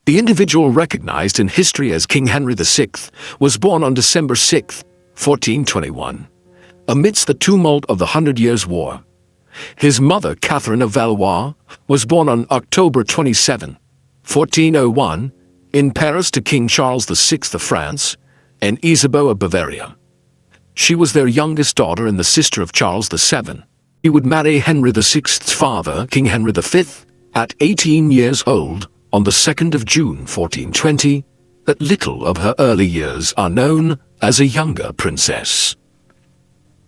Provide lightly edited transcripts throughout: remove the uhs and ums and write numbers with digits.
The individual recognized in history as King Henry VI was born on December 6, 1421, amidst the tumult of the 100 Years' War. His mother, Catherine of Valois, was born on October 27, 1401, in Paris to King Charles VI of France and Isabeau of Bavaria. She was their youngest daughter and the sister of Charles VII. He would marry Henry VI's father, King Henry V, at 18 years old on the 2nd of June 1420, but little of her early years are known as a younger princess.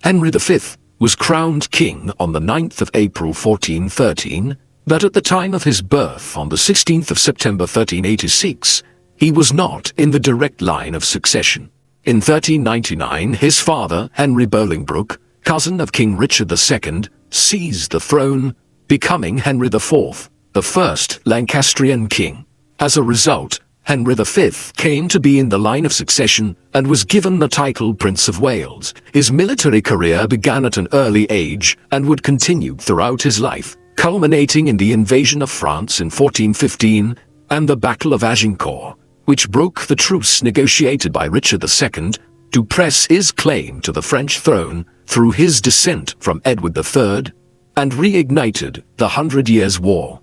Henry V was crowned king on the 9th of April 1413, but at the time of his birth on the 16th of September 1386, he was not in the direct line of succession. In 1399, his father, Henry Bolingbroke, cousin of King Richard II, seized the throne, becoming Henry IV, the first Lancastrian king. As a result, Henry V came to be in the line of succession and was given the title Prince of Wales. His military career began at an early age and would continue throughout his life, culminating in the invasion of France in 1415 and the Battle of Agincourt, which broke the truce negotiated by Richard II to press his claim to the French throne through his descent from Edward III, and reignited the 100 Years' War.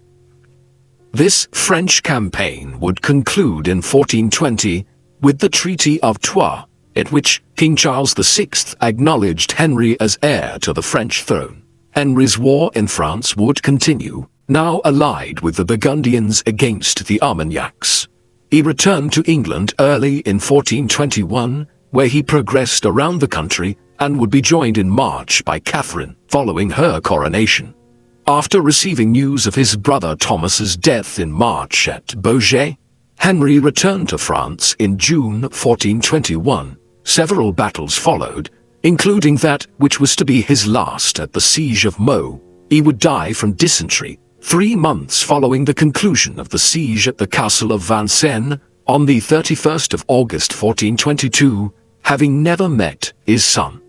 This French campaign would conclude in 1420 with the Treaty of Troyes, at which King Charles VI acknowledged Henry as heir to the French throne. Henry's war in France would continue, now allied with the Burgundians against the Armagnacs. He returned to England early in 1421, where he progressed around the country and would be joined in March by Catherine following her coronation. After receiving news of his brother Thomas's death in March at Beaujeu, Henry returned to France in June 1421. Several battles followed, including that which was to be his last at the Siege of Meaux. He would die from dysentery 3 months following the conclusion of the siege at the castle of Vincennes on the 31st of August 1422, having never met his son.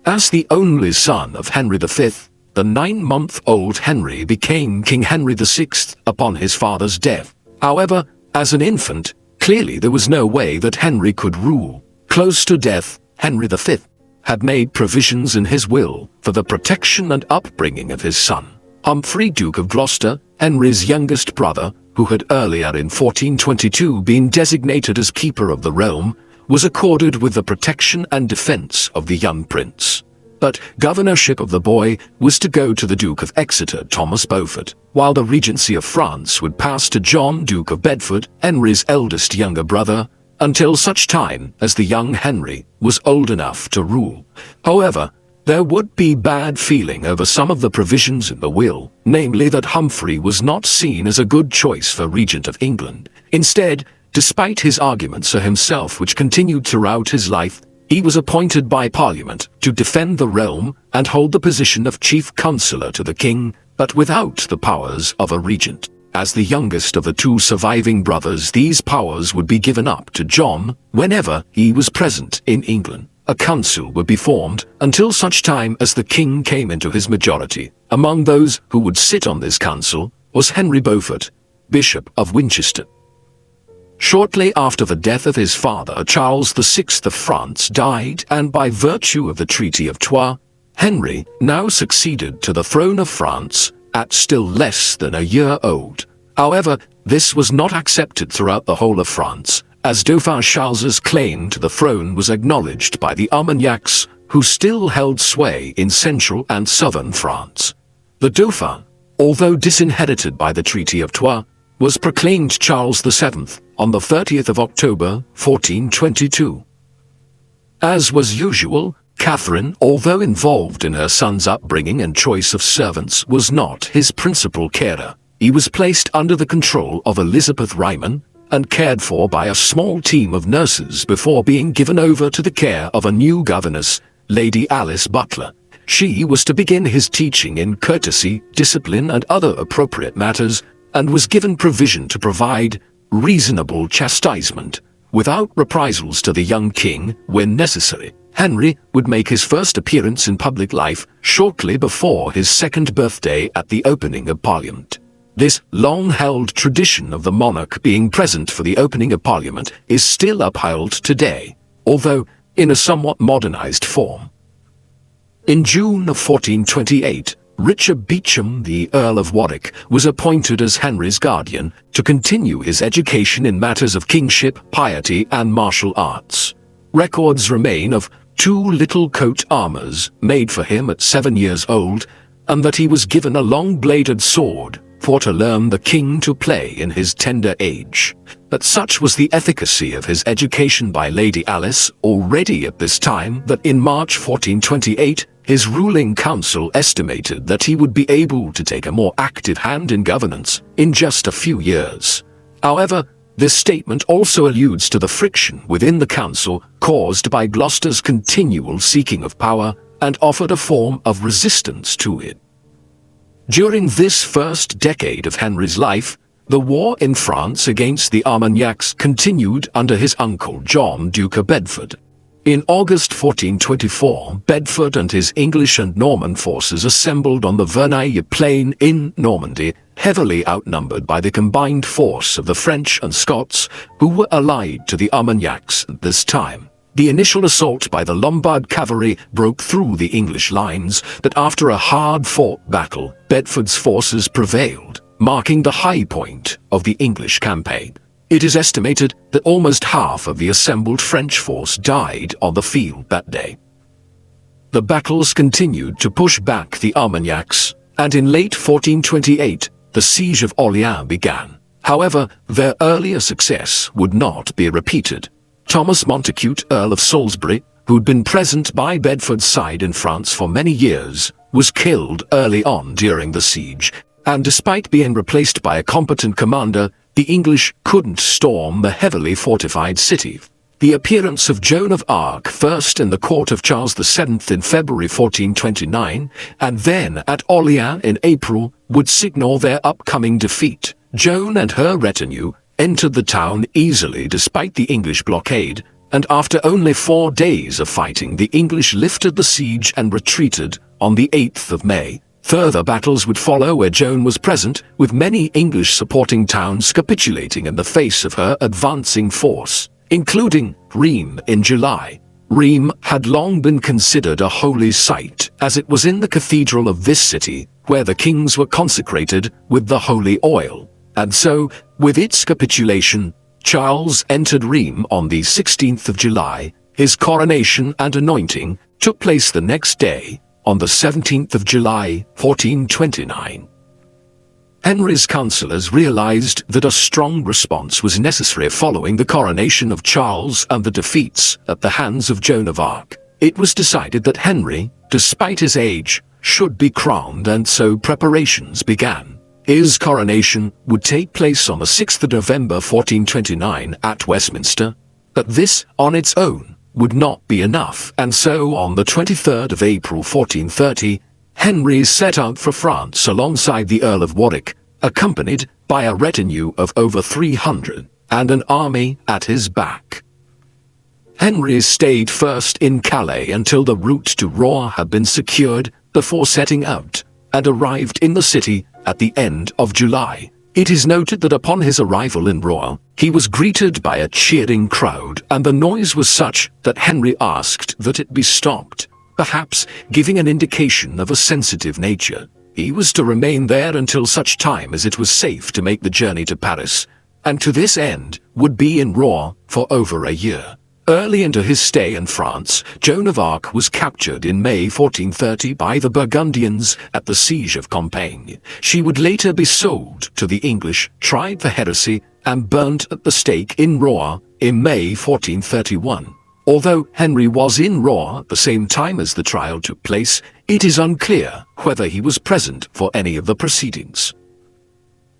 As the only son of Henry V, the 9-month-old Henry became King Henry VI upon his father's death. However, as an infant, clearly there was no way that Henry could rule. Close to death, Henry V had made provisions in his will for the protection and upbringing of his son. Humphrey, Duke of Gloucester, Henry's youngest brother, who had earlier in 1422 been designated as keeper of the realm, was accorded with the protection and defense of the young prince. But governorship of the boy was to go to the Duke of Exeter, Thomas Beaufort, while the regency of France would pass to John, Duke of Bedford, Henry's eldest younger brother, until such time as the young Henry was old enough to rule. However, there would be bad feeling over some of the provisions in the will, namely that Humphrey was not seen as a good choice for regent of England. Instead, despite his arguments for himself which continued throughout his life, he was appointed by Parliament to defend the realm and hold the position of chief counsellor to the king, but without the powers of a regent. As the youngest of the 2 surviving brothers, these powers would be given up to John whenever he was present in England. A council would be formed until such time as the king came into his majority. Among those who would sit on this council was Henry Beaufort, Bishop of Winchester. Shortly after the death of his father, Charles VI of France died, and by virtue of the Treaty of Troyes, Henry now succeeded to the throne of France at still less than a year old. However, this was not accepted throughout the whole of France, as Dauphin Charles's claim to the throne was acknowledged by the Armagnacs, who still held sway in central and southern France. The Dauphin, although disinherited by the Treaty of Troyes, was proclaimed Charles VII on the 30th of October, 1422. As was usual, Catherine, although involved in her son's upbringing and choice of servants, was not his principal carer. He was placed under the control of Elizabeth Ryman and cared for by a small team of nurses before being given over to the care of a new governess, Lady Alice Butler. She was to begin his teaching in courtesy, discipline, and other appropriate matters, and was given provision to provide reasonable chastisement without reprisals to the young king when necessary. Henry would make his first appearance in public life shortly before his 2nd birthday at the opening of Parliament. This long-held tradition of the monarch being present for the opening of Parliament is still upheld today, although in a somewhat modernized form. In June of 1428, Richard Beauchamp, the Earl of Warwick, was appointed as Henry's guardian to continue his education in matters of kingship, piety, and martial arts. Records remain of 2 little coat armors made for him at 7 years old, and that he was given a long-bladed sword for to learn the king to play in his tender age. But such was the efficacy of his education by Lady Alice already at this time that in March 1428, his ruling council estimated that he would be able to take a more active hand in governance in just a few years. However, this statement also alludes to the friction within the council caused by Gloucester's continual seeking of power and offered a form of resistance to it. During this first decade of Henry's life, the war in France against the Armagnacs continued under his uncle John, Duke of Bedford. In August 1424, Bedford and his English and Norman forces assembled on the Verneuil Plain in Normandy, heavily outnumbered by the combined force of the French and Scots, who were allied to the Armagnacs at this time. The initial assault by the Lombard cavalry broke through the English lines, but after a hard-fought battle, Bedford's forces prevailed, marking the high point of the English campaign. It is estimated that almost half of the assembled French force died on the field that day. The battles continued to push back the Armagnacs, and in late 1428, the siege of Orléans began. However, their earlier success would not be repeated. Thomas Montacute, Earl of Salisbury, who'd been present by Bedford's side in France for many years, was killed early on during the siege, and despite being replaced by a competent commander, the English couldn't storm the heavily fortified city. The appearance of Joan of Arc first in the court of Charles VII in February 1429, and then at Orléans in April, would signal their upcoming defeat. Joan and her retinue entered the town easily despite the English blockade, and after only 4 days of fighting, the English lifted the siege and retreated on the 8th of May. Further battles would follow where Joan was present, with many English supporting towns capitulating in the face of her advancing force, including Rheims in July. Rheims had long been considered a holy site, as it was in the cathedral of this city where the kings were consecrated with the holy oil. And so, with its capitulation, Charles entered Rheims on the 16th of July. His coronation and anointing took place the next day, on the 17th of July, 1429. Henry's councillors realized that a strong response was necessary following the coronation of Charles and the defeats at the hands of Joan of Arc. It was decided that Henry, despite his age, should be crowned, and so preparations began. His coronation would take place on the 6th of November 1429 at Westminster, but this, on its own, would not be enough, and so on the 23rd of April 1430, Henry set out for France alongside the Earl of Warwick, accompanied by a retinue of over 300, and an army at his back. Henry stayed first in Calais until the route to Rouen had been secured before setting out, and arrived in the city at the end of July. It is noted that upon his arrival in Rouen, he was greeted by a cheering crowd, and the noise was such that Henry asked that it be stopped, perhaps giving an indication of a sensitive nature. He was to remain there until such time as it was safe to make the journey to Paris, and to this end would be in Rouen for over a year. Early into his stay in France, Joan of Arc was captured in May 1430 by the Burgundians at the siege of Compiègne. She would later be sold to the English, tried for heresy, and burnt at the stake in Rouen in May 1431. Although Henry was in Rouen at the same time as the trial took place, it is unclear whether he was present for any of the proceedings.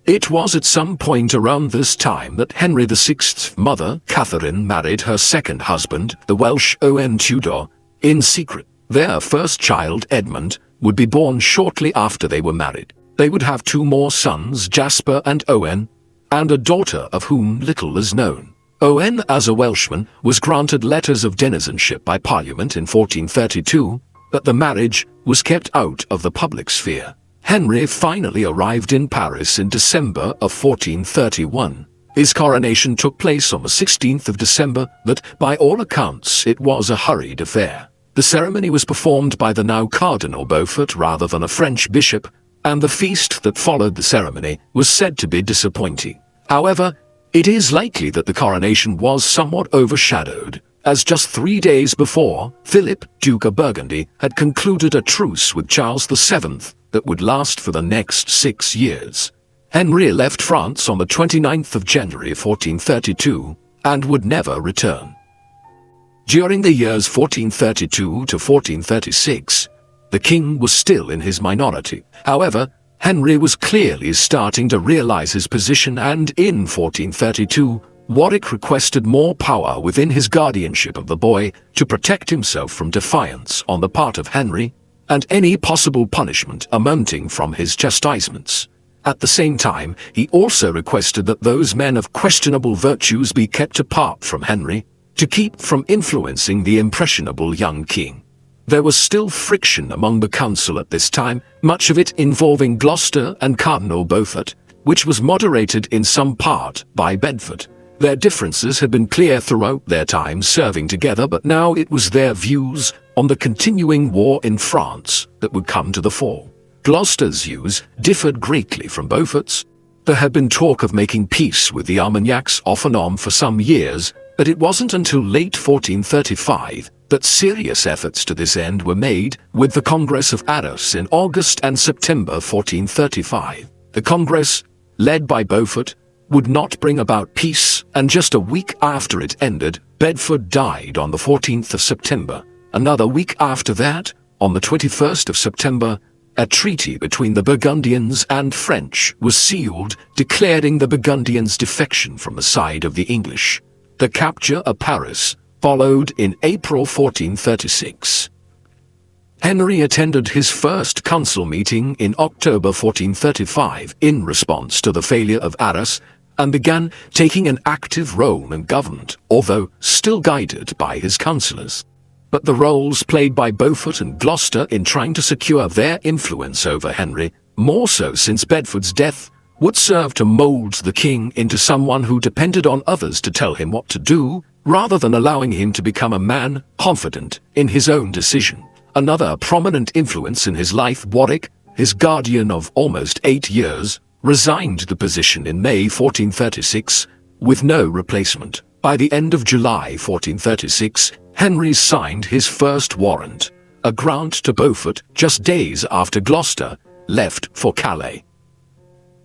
It was at some point around this time that Henry VI's mother, Catherine, married her second husband, the Welsh Owen Tudor, in secret. Their first child, Edmund, would be born shortly after they were married. They would have 2 more sons, Jasper and Owen, and a daughter of whom little is known. Owen, as a Welshman, was granted letters of denizenship by Parliament in 1432, but the marriage was kept out of the public sphere. Henry finally arrived in Paris in December of 1431. His coronation took place on the 16th of December, but by all accounts it was a hurried affair. The ceremony was performed by the now Cardinal Beaufort rather than a French bishop, and the feast that followed the ceremony was said to be disappointing. However, it is likely that the coronation was somewhat overshadowed, as just 3 days before, Philip, Duke of Burgundy, had concluded a truce with Charles VII that would last for the next 6 years. Henry left France on the 29th of January 1432 and would never return. During the years 1432 to 1436, the king was still in his minority. However, Henry was clearly starting to realize his position, and in 1432, Warwick requested more power within his guardianship of the boy to protect himself from defiance on the part of Henry and any possible punishment amounting from his chastisements. At the same time, he also requested that those men of questionable virtues be kept apart from Henry to keep from influencing the impressionable young king. There was still friction among the council at this time, much of it involving Gloucester and Cardinal Beaufort, which was moderated in some part by Bedford. Their differences had been clear throughout their time serving together, but now it was their views on the continuing war in France that would come to the fore. Gloucester's views differed greatly from Beaufort's. There had been talk of making peace with the Armagnacs off and on for some years, but it wasn't until late 1435 that serious efforts to this end were made, with the Congress of Arras in August and September 1435. The Congress, led by Beaufort, would not bring about peace, and just a week after it ended, Bedford died on the 14th of September. Another week after that, on the 21st of September, a treaty between the Burgundians and French was sealed, declaring the Burgundians' defection from the side of the English. The capture of Paris followed in April 1436. Henry attended his first council meeting in October 1435 in response to the failure of Arras, and began taking an active role in government, although still guided by his councillors. But the roles played by Beaufort and Gloucester in trying to secure their influence over Henry, more so since Bedford's death, would serve to mold the king into someone who depended on others to tell him what to do, rather than allowing him to become a man confident in his own decision. Another prominent influence in his life, Warwick, his guardian of almost 8 years, resigned the position in May 1436, with no replacement. By the end of July 1436, Henry signed his first warrant, a grant to Beaufort just days after Gloucester left for Calais.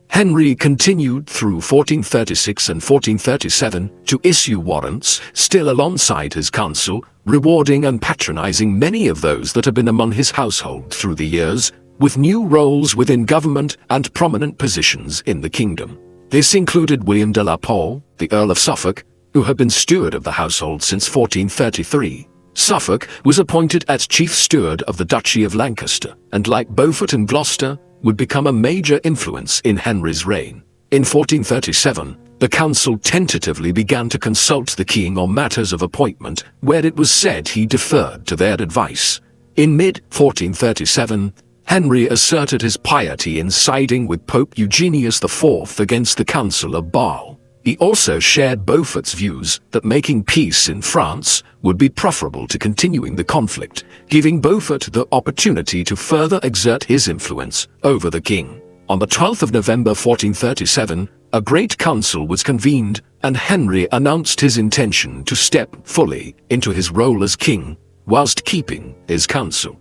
Henry continued through 1436 and 1437 to issue warrants, still alongside his council, rewarding and patronizing many of those that had been among his household through the years, with new roles within government and prominent positions in the kingdom. This included William de la Pole, the Earl of Suffolk, who had been steward of the household since 1433. Suffolk was appointed as chief steward of the Duchy of Lancaster, and like Beaufort and Gloucester, would become a major influence in Henry's reign. In 1437, the council tentatively began to consult the king on matters of appointment, where it was said he deferred to their advice. In mid-1437, Henry asserted his piety in siding with Pope Eugenius IV against the Council of Basle. He also shared Beaufort's views that making peace in France would be preferable to continuing the conflict, giving Beaufort the opportunity to further exert his influence over the king. On the 12th of November 1437, a great council was convened, and Henry announced his intention to step fully into his role as king, whilst keeping his council.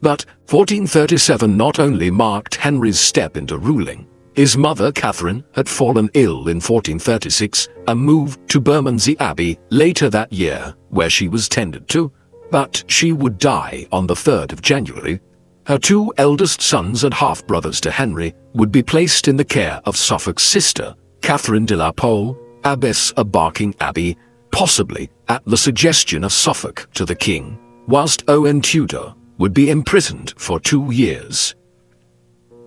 But 1437 not only marked Henry's step into ruling. His mother, Catherine, had fallen ill in 1436 and moved to Bermondsey Abbey later that year, where she was tended to, but she would die on the 3rd of January. Her 2 eldest sons and half-brothers to Henry would be placed in the care of Suffolk's sister, Catherine de la Pole, abbess of Barking Abbey, possibly at the suggestion of Suffolk to the king, whilst Owen Tudor would be imprisoned for 2 years.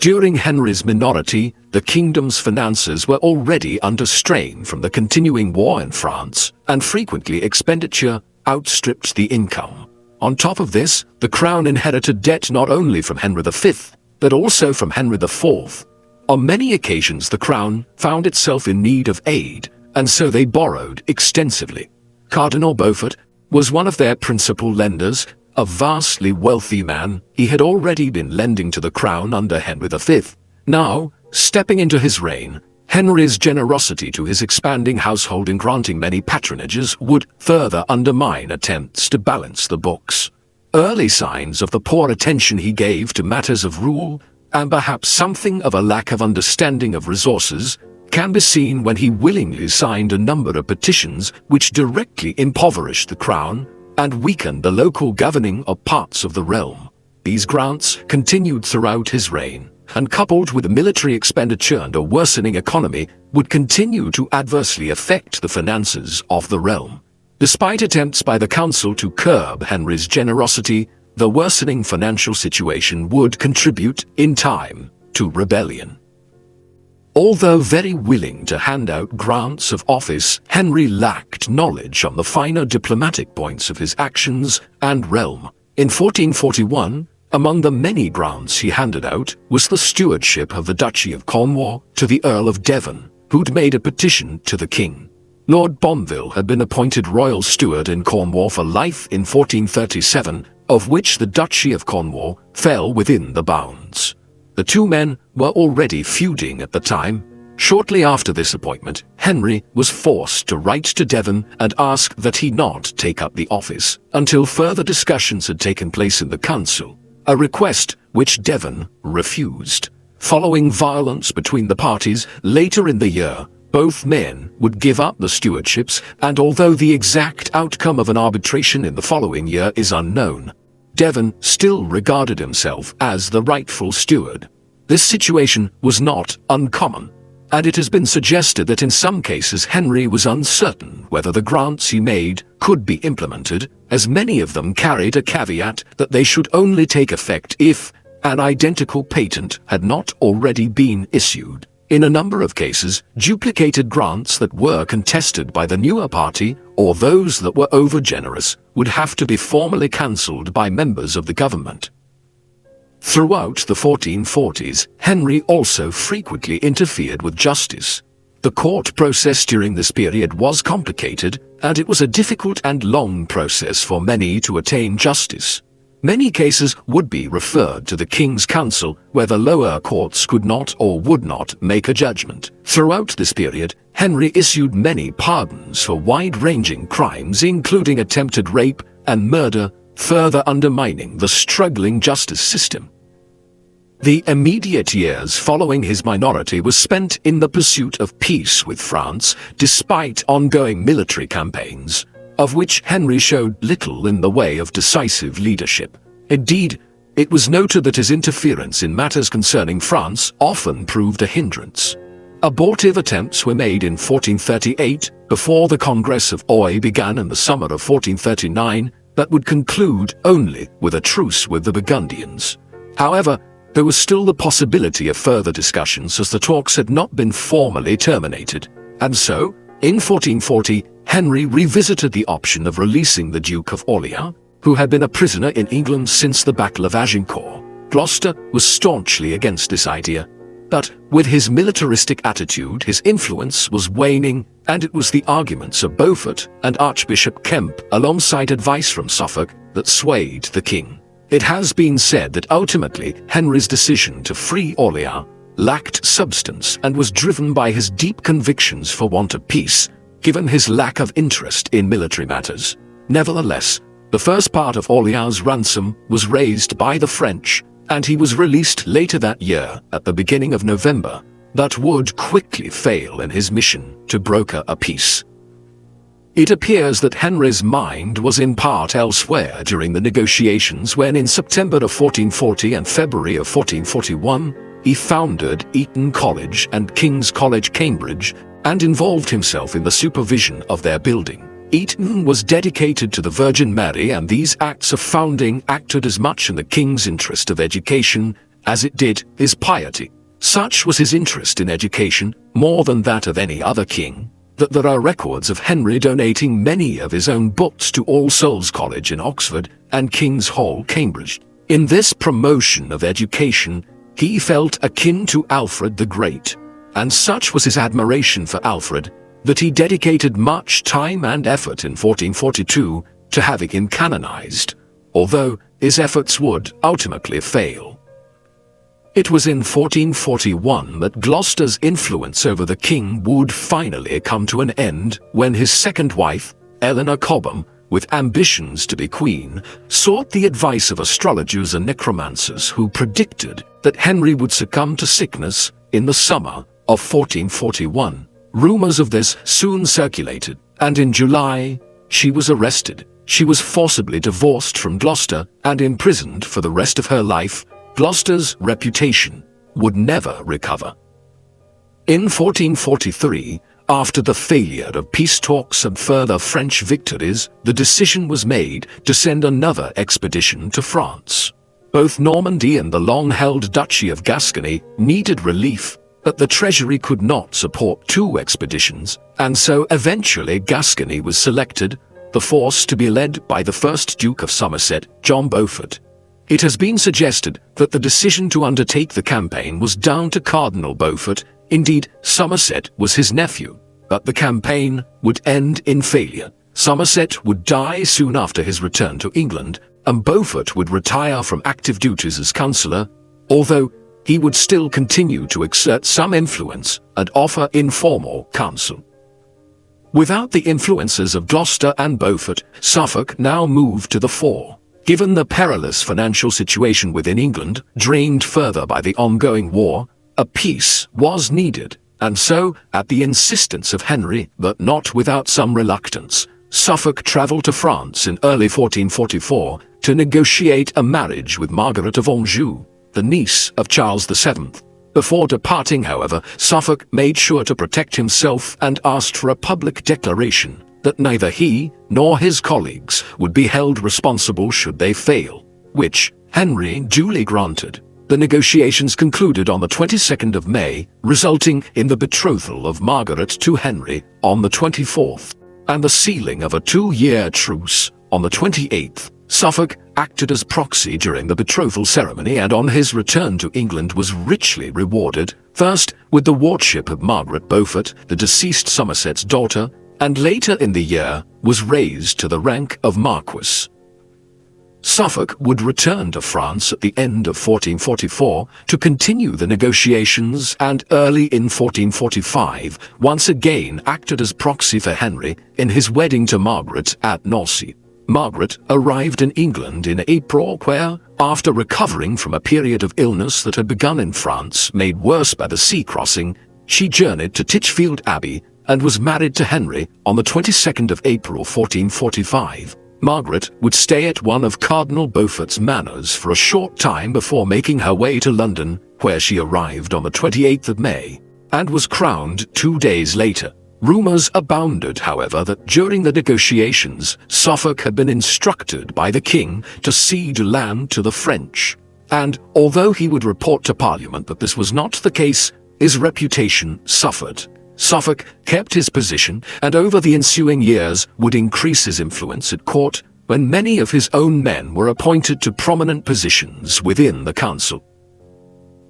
During Henry's minority, the kingdom's finances were already under strain from the continuing war in France, and frequently expenditure outstripped the income. On top of this, the crown inherited debt not only from Henry V, but also from Henry IV. On many occasions the crown found itself in need of aid, and so they borrowed extensively. Cardinal Beaufort was one of their principal lenders, a vastly wealthy man. He had already been lending to the crown under Henry V. Now, stepping into his reign, Henry's generosity to his expanding household in granting many patronages would further undermine attempts to balance the books. Early signs of the poor attention he gave to matters of rule, and perhaps something of a lack of understanding of resources, can be seen when he willingly signed a number of petitions which directly impoverished the crown and weakened the local governing of parts of the realm. These grants continued throughout his reign, and coupled with a military expenditure and a worsening economy, would continue to adversely affect the finances of the realm. Despite attempts by the council to curb Henry's generosity, the worsening financial situation would contribute, in time, to rebellion. Although very willing to hand out grants of office, Henry lacked knowledge on the finer diplomatic points of his actions and realm. In 1441, among the many grants he handed out was the stewardship of the Duchy of Cornwall to the Earl of Devon, who'd made a petition to the king. Lord Bonville had been appointed royal steward in Cornwall for life in 1437, of which the Duchy of Cornwall fell within the bounds. The two men were already feuding at the time. Shortly after this appointment, Henry was forced to write to Devon and ask that he not take up the office until further discussions had taken place in the council, a request which Devon refused. Following violence between the parties later in the year, both men would give up the stewardships, and although the exact outcome of an arbitration in the following year is unknown, Devon still regarded himself as the rightful steward. This situation was not uncommon, and it has been suggested that in some cases Henry was uncertain whether the grants he made could be implemented, as many of them carried a caveat that they should only take effect if an identical patent had not already been issued. In a number of cases, duplicated grants that were contested by the newer party, or those that were overgenerous, would have to be formally cancelled by members of the government. Throughout the 1440s, Henry also frequently interfered with justice. The court process during this period was complicated, and it was a difficult and long process for many to attain justice. Many cases would be referred to the King's Council, where the lower courts could not or would not make a judgment. Throughout this period, Henry issued many pardons for wide-ranging crimes, including attempted rape and murder, further undermining the struggling justice system. The immediate years following his minority was spent in the pursuit of peace with France, despite ongoing military campaigns, of which Henry showed little in the way of decisive leadership. Indeed, it was noted that his interference in matters concerning France often proved a hindrance. Abortive attempts were made in 1438, before the Congress of Oy began in the summer of 1439, that would conclude only with a truce with the Burgundians. However, there was still the possibility of further discussions, as the talks had not been formally terminated, and so, in 1440, Henry revisited the option of releasing the Duke of Orleans, who had been a prisoner in England since the Battle of Agincourt. Gloucester was staunchly against this idea, but with his militaristic attitude, his influence was waning, and it was the arguments of Beaufort and Archbishop Kemp, alongside advice from Suffolk, that swayed the king. It has been said that ultimately Henry's decision to free Orleans lacked substance and was driven by his deep convictions for want of peace, given his lack of interest in military matters. Nevertheless, the first part of Orleans' ransom was raised by the French, and he was released later that year at the beginning of November, but would quickly fail in his mission to broker a peace. It appears that Henry's mind was in part elsewhere during the negotiations when, in September of 1440 and February of 1441, he founded Eton College and King's College, Cambridge, and involved himself in the supervision of their building. Eton was dedicated to the Virgin Mary, and these acts of founding acted as much in the king's interest of education as it did his piety. Such was his interest in education, more than that of any other king, that there are records of Henry donating many of his own books to All Souls College in Oxford and King's Hall, Cambridge. In this promotion of education, He felt akin to Alfred the Great, and such was his admiration for Alfred that he dedicated much time and effort in 1442 to having him canonized, although his efforts would ultimately fail. It was in 1441 that Gloucester's influence over the king would finally come to an end when his second wife, Eleanor Cobham, with ambitions to be queen, sought the advice of astrologers and necromancers who predicted that Henry would succumb to sickness in the summer of 1441. Rumors of this soon circulated, and in July, she was arrested. She was forcibly divorced from Gloucester and imprisoned for the rest of her life. Gloucester's reputation would never recover. In 1443, after the failure of peace talks and further French victories, the decision was made to send another expedition to France. Both Normandy and the long-held Duchy of Gascony needed relief, but the treasury could not support two expeditions, and so eventually Gascony was selected, the force to be led by the first Duke of Somerset, John Beaufort. It has been suggested that the decision to undertake the campaign was down to Cardinal Beaufort. Indeed, Somerset was his nephew, but the campaign would end in failure. Somerset would die soon after his return to England, and Beaufort would retire from active duties as councillor, although he would still continue to exert some influence and offer informal counsel. Without the influences of Gloucester and Beaufort, Suffolk now moved to the fore. Given the perilous financial situation within England, drained further by the ongoing war, a peace was needed, and so, at the insistence of Henry, but not without some reluctance, Suffolk travelled to France in early 1444 to negotiate a marriage with Margaret of Anjou, the niece of Charles VII. Before departing, however, Suffolk made sure to protect himself and asked for a public declaration that neither he nor his colleagues would be held responsible should they fail, which Henry duly granted. The negotiations concluded on the 22nd of May, resulting in the betrothal of Margaret to Henry on the 24th, and the sealing of a 2-year truce on the 28th. Suffolk acted as proxy during the betrothal ceremony and on his return to England was richly rewarded, first with the wardship of Margaret Beaufort, the deceased Somerset's daughter, and later in the year was raised to the rank of Marquess. Suffolk would return to France at the end of 1444 to continue the negotiations and early in 1445 once again acted as proxy for Henry in his wedding to Margaret at Nancy. Margaret arrived in England in April where, after recovering from a period of illness that had begun in France made worse by the sea crossing, she journeyed to Titchfield Abbey and was married to Henry on the 22nd of April 1445. Margaret would stay at one of Cardinal Beaufort's manors for a short time before making her way to London, where she arrived on the 28th of May, and was crowned 2 days later. Rumors abounded, however, that during the negotiations, Suffolk had been instructed by the king to cede land to the French, and although he would report to Parliament that this was not the case, his reputation suffered. Suffolk kept his position and over the ensuing years would increase his influence at court when many of his own men were appointed to prominent positions within the council.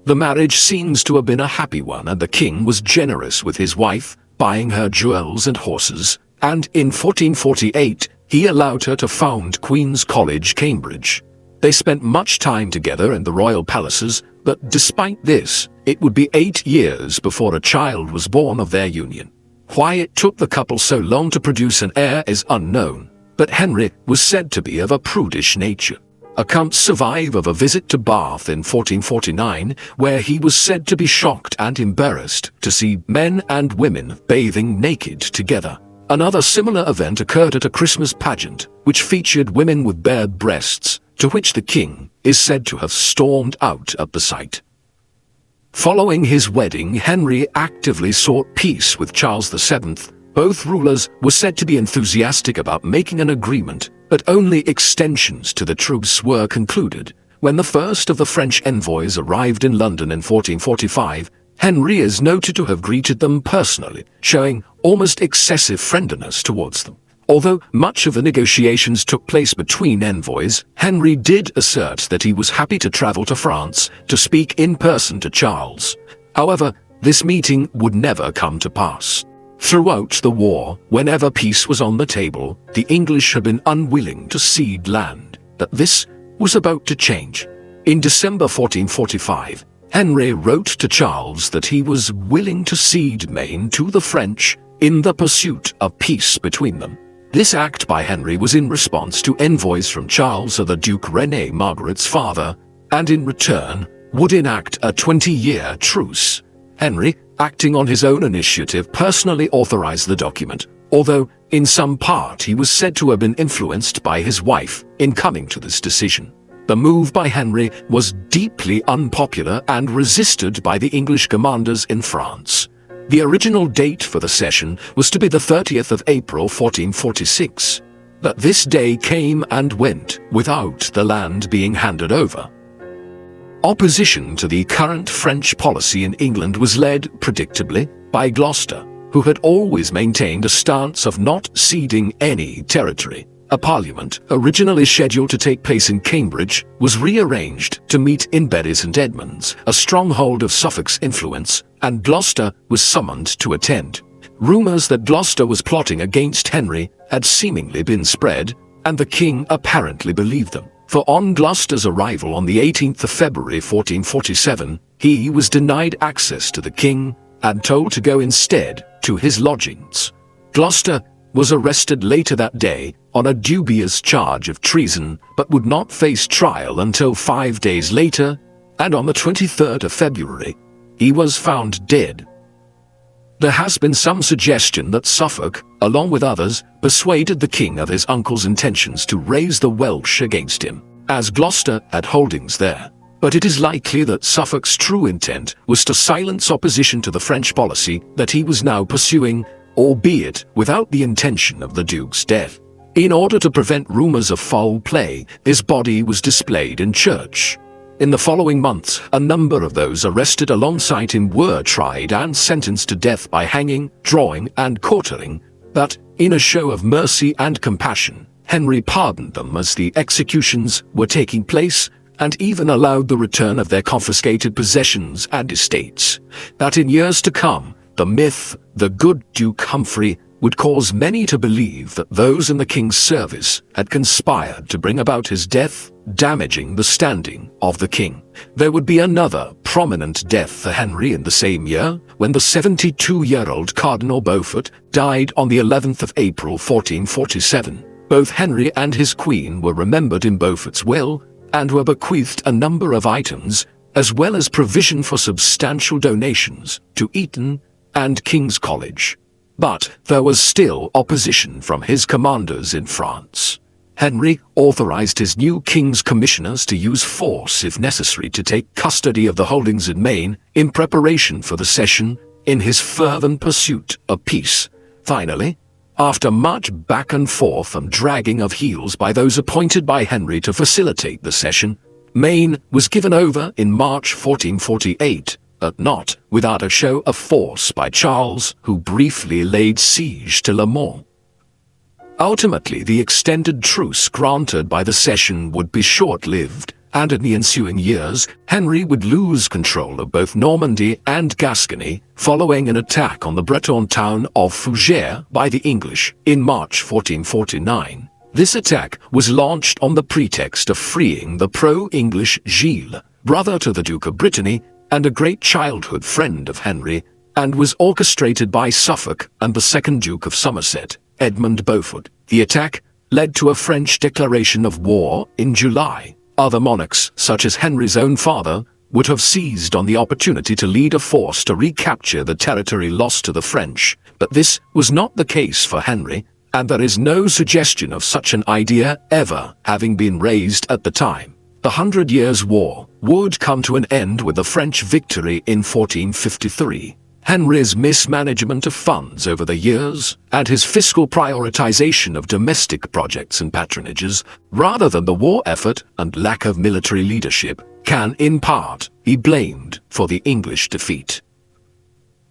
The marriage seems to have been a happy one and the king was generous with his wife, buying her jewels and horses, and in 1448 he allowed her to found Queen's College, Cambridge. They spent much time together in the royal palaces, but despite this, it would be 8 years before a child was born of their union. Why it took the couple so long to produce an heir is unknown, but Henry was said to be of a prudish nature. Accounts survive of a visit to Bath in 1449, where he was said to be shocked and embarrassed to see men and women bathing naked together. Another similar event occurred at a Christmas pageant, which featured women with bared breasts, to which the king is said to have stormed out at the sight. Following his wedding, Henry actively sought peace with Charles VII. Both rulers were said to be enthusiastic about making an agreement, but only extensions to the truce were concluded. When the first of the French envoys arrived in London in 1445, Henry is noted to have greeted them personally, showing almost excessive friendliness towards them. Although much of the negotiations took place between envoys, Henry did assert that he was happy to travel to France to speak in person to Charles. However, this meeting would never come to pass. Throughout the war, whenever peace was on the table, the English had been unwilling to cede land. But this was about to change. In December 1445, Henry wrote to Charles that he was willing to cede Maine to the French in the pursuit of peace between them. This act by Henry was in response to envoys from Charles the Duke René, Margaret's father, and in return would enact a 20-year truce. Henry, acting on his own initiative, personally authorized the document, although in some part he was said to have been influenced by his wife in coming to this decision. The move by Henry was deeply unpopular and resisted by the English commanders in France. The original date for the cession was to be the 30th of April 1446, but this day came and went without the land being handed over. Opposition to the current French policy in England was led, predictably, by Gloucester, who had always maintained a stance of not ceding any territory. A parliament, originally scheduled to take place in Cambridge, was rearranged to meet in Bury St Edmunds, a stronghold of Suffolk's influence, and Gloucester was summoned to attend. Rumors that Gloucester was plotting against Henry had seemingly been spread, and the king apparently believed them. For on Gloucester's arrival on the 18th of February 1447, he was denied access to the king and told to go instead to his lodgings. Gloucester was arrested later that day on a dubious charge of treason, but would not face trial until 5 days later, and on the 23rd of February, he was found dead. There has been some suggestion that Suffolk, along with others, persuaded the king of his uncle's intentions to raise the Welsh against him, as Gloucester had holdings there. But it is likely that Suffolk's true intent was to silence opposition to the French policy that he was now pursuing, albeit without the intention of the Duke's death. In order to prevent rumors of foul play, his body was displayed in church. In the following months, a number of those arrested alongside him were tried and sentenced to death by hanging, drawing, and quartering, but, in a show of mercy and compassion, Henry pardoned them as the executions were taking place, and even allowed the return of their confiscated possessions and estates. That in years to come, the myth, the good Duke Humphrey, would cause many to believe that those in the king's service had conspired to bring about his death, damaging the standing of the king. There would be another prominent death for Henry in the same year, when the 72-year-old Cardinal Beaufort died on the 11th of April 1447. Both Henry and his queen were remembered in Beaufort's will, and were bequeathed a number of items, as well as provision for substantial donations to Eton and King's College. But there was still opposition from his commanders in France. Henry authorized his new king's commissioners to use force if necessary to take custody of the holdings in Maine in preparation for the cession in his fervent pursuit of peace. Finally, after much back and forth and dragging of heels by those appointed by Henry to facilitate the cession, Maine was given over in March 1448, but not without a show of force by Charles, who briefly laid siege to Le Mans. Ultimately, the extended truce granted by the cession would be short-lived, and in the ensuing years, Henry would lose control of both Normandy and Gascony following an attack on the Breton town of Fougères by the English in March 1449. This attack was launched on the pretext of freeing the pro-English Gilles, brother to the Duke of Brittany and a great childhood friend of Henry, and was orchestrated by Suffolk and the second Duke of Somerset, Edmund Beaufort. The attack led to a French declaration of war in July. Other monarchs, such as Henry's own father, would have seized on the opportunity to lead a force to recapture the territory lost to the French, but this was not the case for Henry, and there is no suggestion of such an idea ever having been raised at the time. The 100 Years' War would come to an end with the French victory in 1453. Henry's mismanagement of funds over the years, and his fiscal prioritization of domestic projects and patronages, rather than the war effort and lack of military leadership, can in part be blamed for the English defeat.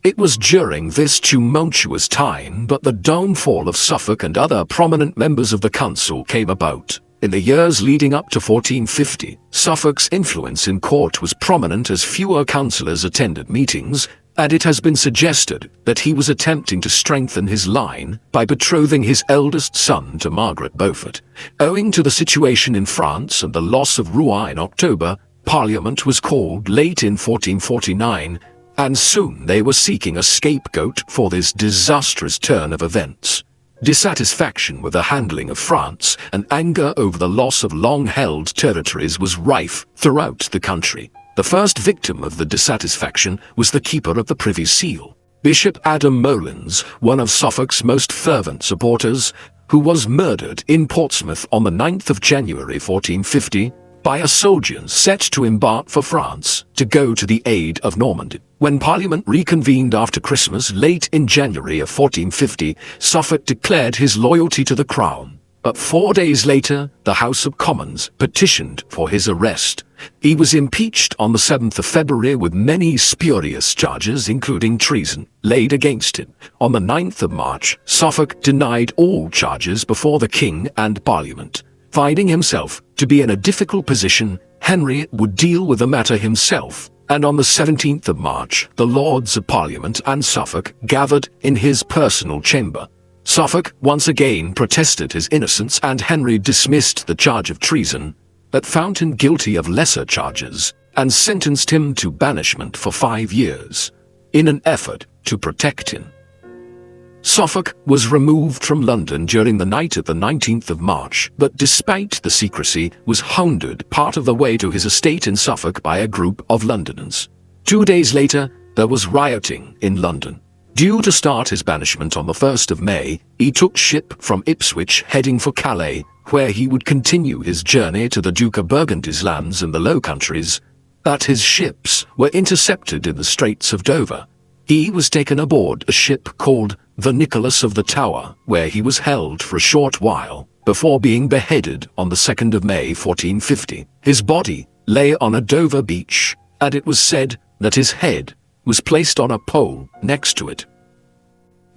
It was during this tumultuous time that the downfall of Suffolk and other prominent members of the council came about. In the years leading up to 1450, Suffolk's influence in court was prominent as fewer councillors attended meetings, and it has been suggested that he was attempting to strengthen his line by betrothing his eldest son to Margaret Beaufort. Owing to the situation in France and the loss of Rouen in October, Parliament was called late in 1449, and soon they were seeking a scapegoat for this disastrous turn of events. Dissatisfaction with the handling of France and anger over the loss of long-held territories was rife throughout the country. The first victim of the dissatisfaction was the keeper of the Privy Seal, Bishop Adam Molins, one of Suffolk's most fervent supporters, who was murdered in Portsmouth on the 9th of January 1450 by a soldier set to embark for France to go to the aid of Normandy. When Parliament reconvened after Christmas late in January of 1450, Suffolk declared his loyalty to the Crown. But 4 days later, the House of Commons petitioned for his arrest. He was impeached on the 7th of February with many spurious charges, including treason, laid against him. On the 9th of March, Suffolk denied all charges before the King and Parliament. Finding himself to be in a difficult position, Henry would deal with the matter himself, and on the 17th of March, the Lords of Parliament and Suffolk gathered in his personal chamber. Suffolk once again protested his innocence, and Henry dismissed the charge of treason, but found him guilty of lesser charges and sentenced him to banishment for 5 years. In an effort to protect him, Suffolk was removed from London during the night of the 19th of March, but despite the secrecy, was hounded part of the way to his estate in Suffolk by a group of Londoners. 2 days later, there was rioting in London. Due to start his banishment on the 1st of May, he took ship from Ipswich heading for Calais, where he would continue his journey to the Duke of Burgundy's lands in the Low Countries. But his ships were intercepted in the Straits of Dover. He was taken aboard a ship called the Nicholas of the Tower, where he was held for a short while, before being beheaded on the 2nd of May 1450. His body lay on a Dover beach, and it was said that his head was placed on a pole next to it.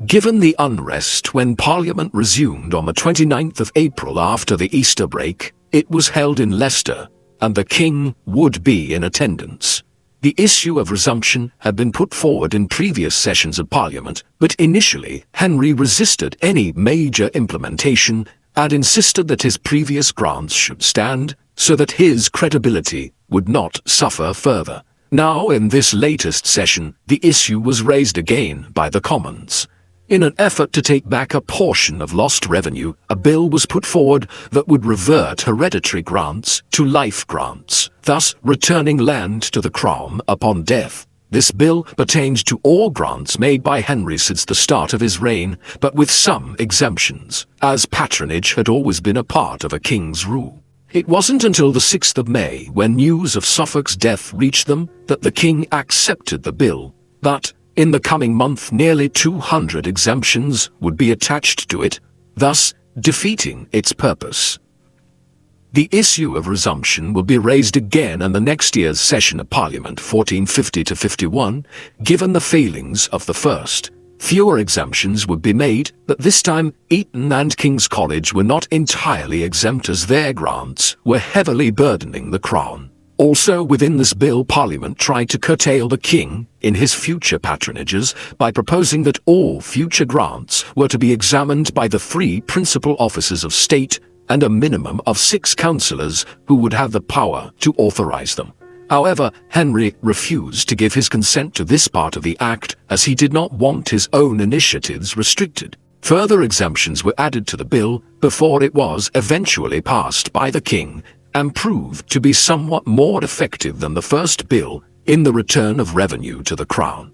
Given the unrest when Parliament resumed on the 29th of April after the Easter break, it was held in Leicester, and the King would be in attendance. The issue of resumption had been put forward in previous sessions of Parliament, but initially Henry resisted any major implementation and insisted that his previous grants should stand so that his credibility would not suffer further. Now, in this latest session, the issue was raised again by the Commons. In an effort to take back a portion of lost revenue, a bill was put forward that would revert hereditary grants to life grants, thus returning land to the Crown upon death. This bill pertained to all grants made by Henry since the start of his reign, but with some exemptions, as patronage had always been a part of a king's rule. It wasn't until the 6th of May, when news of Suffolk's death reached them, that the king accepted the bill. But in the coming month, nearly 200 exemptions would be attached to it, thus defeating its purpose. The issue of resumption will be raised again in the next year's session of Parliament 1450-51, given the failings of the first. Fewer exemptions would be made, but this time Eton and King's College were not entirely exempt, as their grants were heavily burdening the Crown. Also within this bill, Parliament tried to curtail the king in his future patronages by proposing that all future grants were to be examined by the 3 principal officers of state and a minimum of 6 councillors who would have the power to authorize them. However, Henry refused to give his consent to this part of the Act, as he did not want his own initiatives restricted. Further exemptions were added to the bill before it was eventually passed by the king, and proved to be somewhat more effective than the first bill in the return of revenue to the Crown.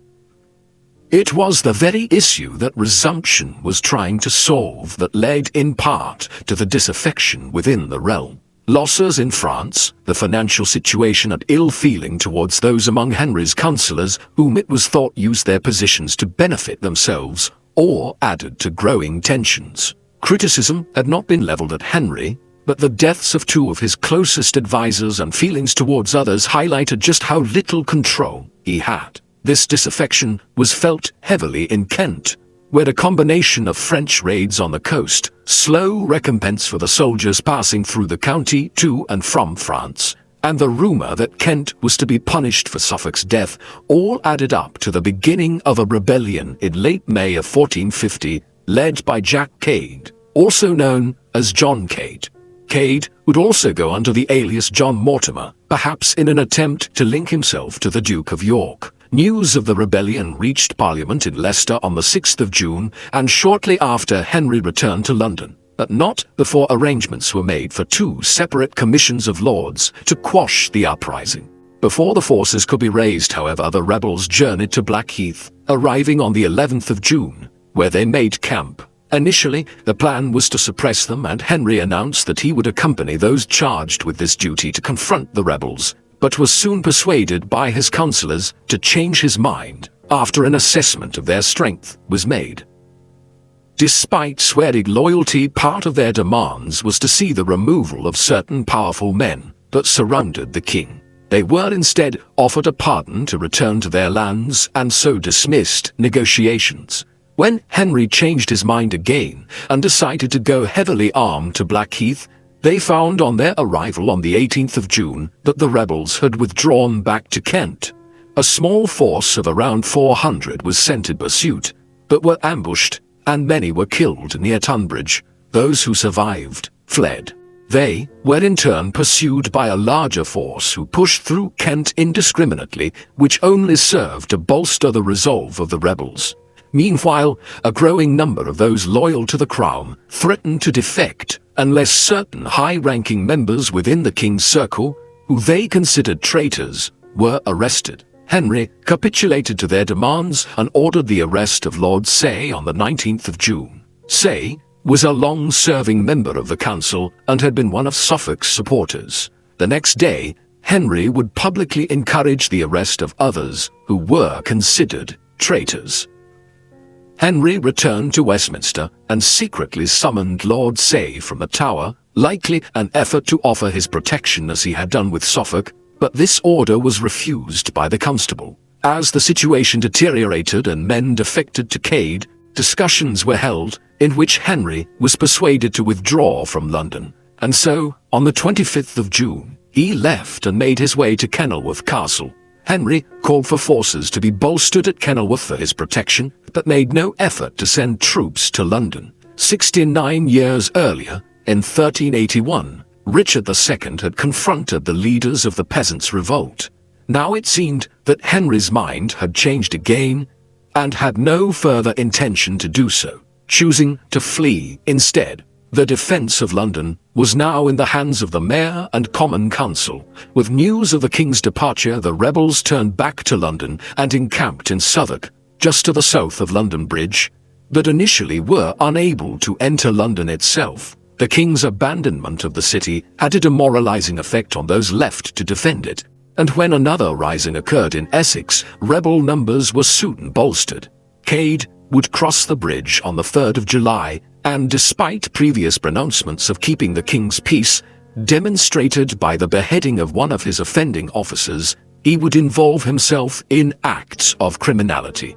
It was the very issue that resumption was trying to solve that led in part to the disaffection within the realm. Losses in France, the financial situation, and ill feeling towards those among Henry's councillors whom it was thought used their positions to benefit themselves, all added to growing tensions. Criticism had not been levelled at Henry, but the deaths of 2 of his closest advisers and feelings towards others highlighted just how little control he had. This disaffection was felt heavily in Kent, where a combination of French raids on the coast, slow recompense for the soldiers passing through the county to and from France, and the rumor that Kent was to be punished for Suffolk's death all added up to the beginning of a rebellion in late May of 1450, led by Jack Cade, also known as John Cade. Cade would also go under the alias John Mortimer, perhaps in an attempt to link himself to the Duke of York. News of the rebellion reached Parliament in Leicester on the 6th of June, and shortly after Henry returned to London, but not before arrangements were made for 2 separate commissions of lords to quash the uprising. Before the forces could be raised, however, the rebels journeyed to Blackheath, arriving on the 11th of June, where they made camp. Initially, the plan was to suppress them, and Henry announced that he would accompany those charged with this duty to confront the rebels, but was soon persuaded by his councillors to change his mind after an assessment of their strength was made. Despite swearing loyalty, part of their demands was to see the removal of certain powerful men that surrounded the king. They were instead offered a pardon to return to their lands, and so dismissed negotiations. When Henry changed his mind again and decided to go heavily armed to Blackheath, they found on their arrival on the 18th of June that the rebels had withdrawn back to Kent. A small force of around 400 was sent in pursuit, but were ambushed, and many were killed near Tunbridge. Those who survived fled. They were in turn pursued by a larger force who pushed through Kent indiscriminately, which only served to bolster the resolve of the rebels. Meanwhile, a growing number of those loyal to the crown threatened to defect unless certain high-ranking members within the king's circle, who they considered traitors, were arrested. Henry capitulated to their demands and ordered the arrest of Lord Say on the 19th of June. Say was a long-serving member of the council and had been one of Suffolk's supporters. The next day, Henry would publicly encourage the arrest of others who were considered traitors. Henry returned to Westminster and secretly summoned Lord Say from the Tower, likely an effort to offer his protection as he had done with Suffolk, but this order was refused by the constable. As the situation deteriorated and men defected to Cade, discussions were held in which Henry was persuaded to withdraw from London, and so, on the 25th of June, he left and made his way to Kenilworth Castle. Henry called for forces to be bolstered at Kenilworth for his protection, but made no effort to send troops to London. 69 years earlier, in 1381, Richard II had confronted the leaders of the peasants' revolt. Now it seemed that Henry's mind had changed again, and had no further intention to do so, choosing to flee instead. The defence of London was now in the hands of the Mayor and Common Council. With news of the king's departure, the rebels turned back to London and encamped in Southwark, just to the south of London Bridge, but initially were unable to enter London itself. The king's abandonment of the city had a demoralizing effect on those left to defend it, and when another rising occurred in Essex, rebel numbers were soon bolstered. Cade would cross the bridge on the 3rd of July, and despite previous pronouncements of keeping the king's peace, demonstrated by the beheading of one of his offending officers, he would involve himself in acts of criminality.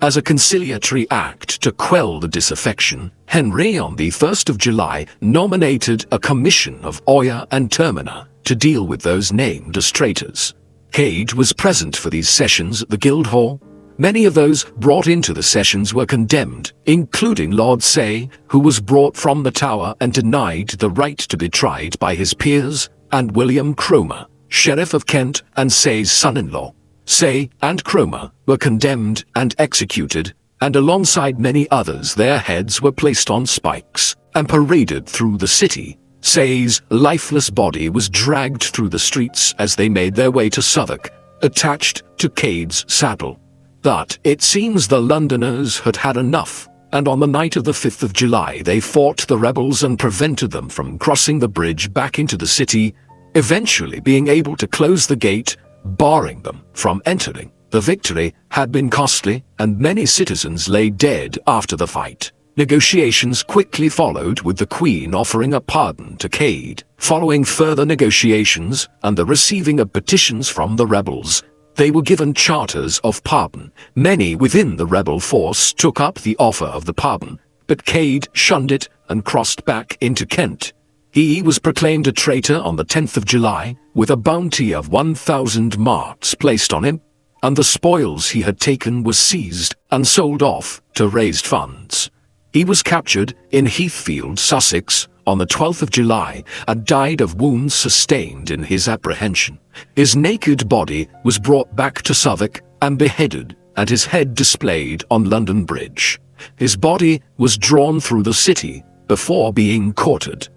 As a conciliatory act to quell the disaffection, Henry on the 1st of July nominated a commission of Oyer and Terminer to deal with those named as traitors. Cade was present for these sessions at the Guildhall. Many of those brought into the sessions were condemned, including Lord Say, who was brought from the Tower and denied the right to be tried by his peers, and William Cromer, Sheriff of Kent and Say's son-in-law. Say and Cromer were condemned and executed, and alongside many others their heads were placed on spikes and paraded through the city. Say's lifeless body was dragged through the streets as they made their way to Southwark, attached to Cade's saddle. But it seems the Londoners had had enough, and on the night of the 5th of July they fought the rebels and prevented them from crossing the bridge back into the city, eventually being able to close the gate, barring them from entering. The victory had been costly, and many citizens lay dead after the fight. Negotiations quickly followed, with the Queen offering a pardon to Cade. Following further negotiations and the receiving of petitions from the rebels, They were given charters of pardon. Many within the rebel force took up the offer of the pardon, but Cade shunned it and crossed back into Kent. He was proclaimed a traitor on the 10th of July, with a bounty of 1,000 marks placed on him, and the spoils he had taken were seized and sold off to raise funds. He was captured in Heathfield, Sussex, on the 12th of July and died of wounds sustained in his apprehension. His naked body was brought back to Southwark and beheaded, and his head displayed on London Bridge. His body was drawn through the city before being quartered.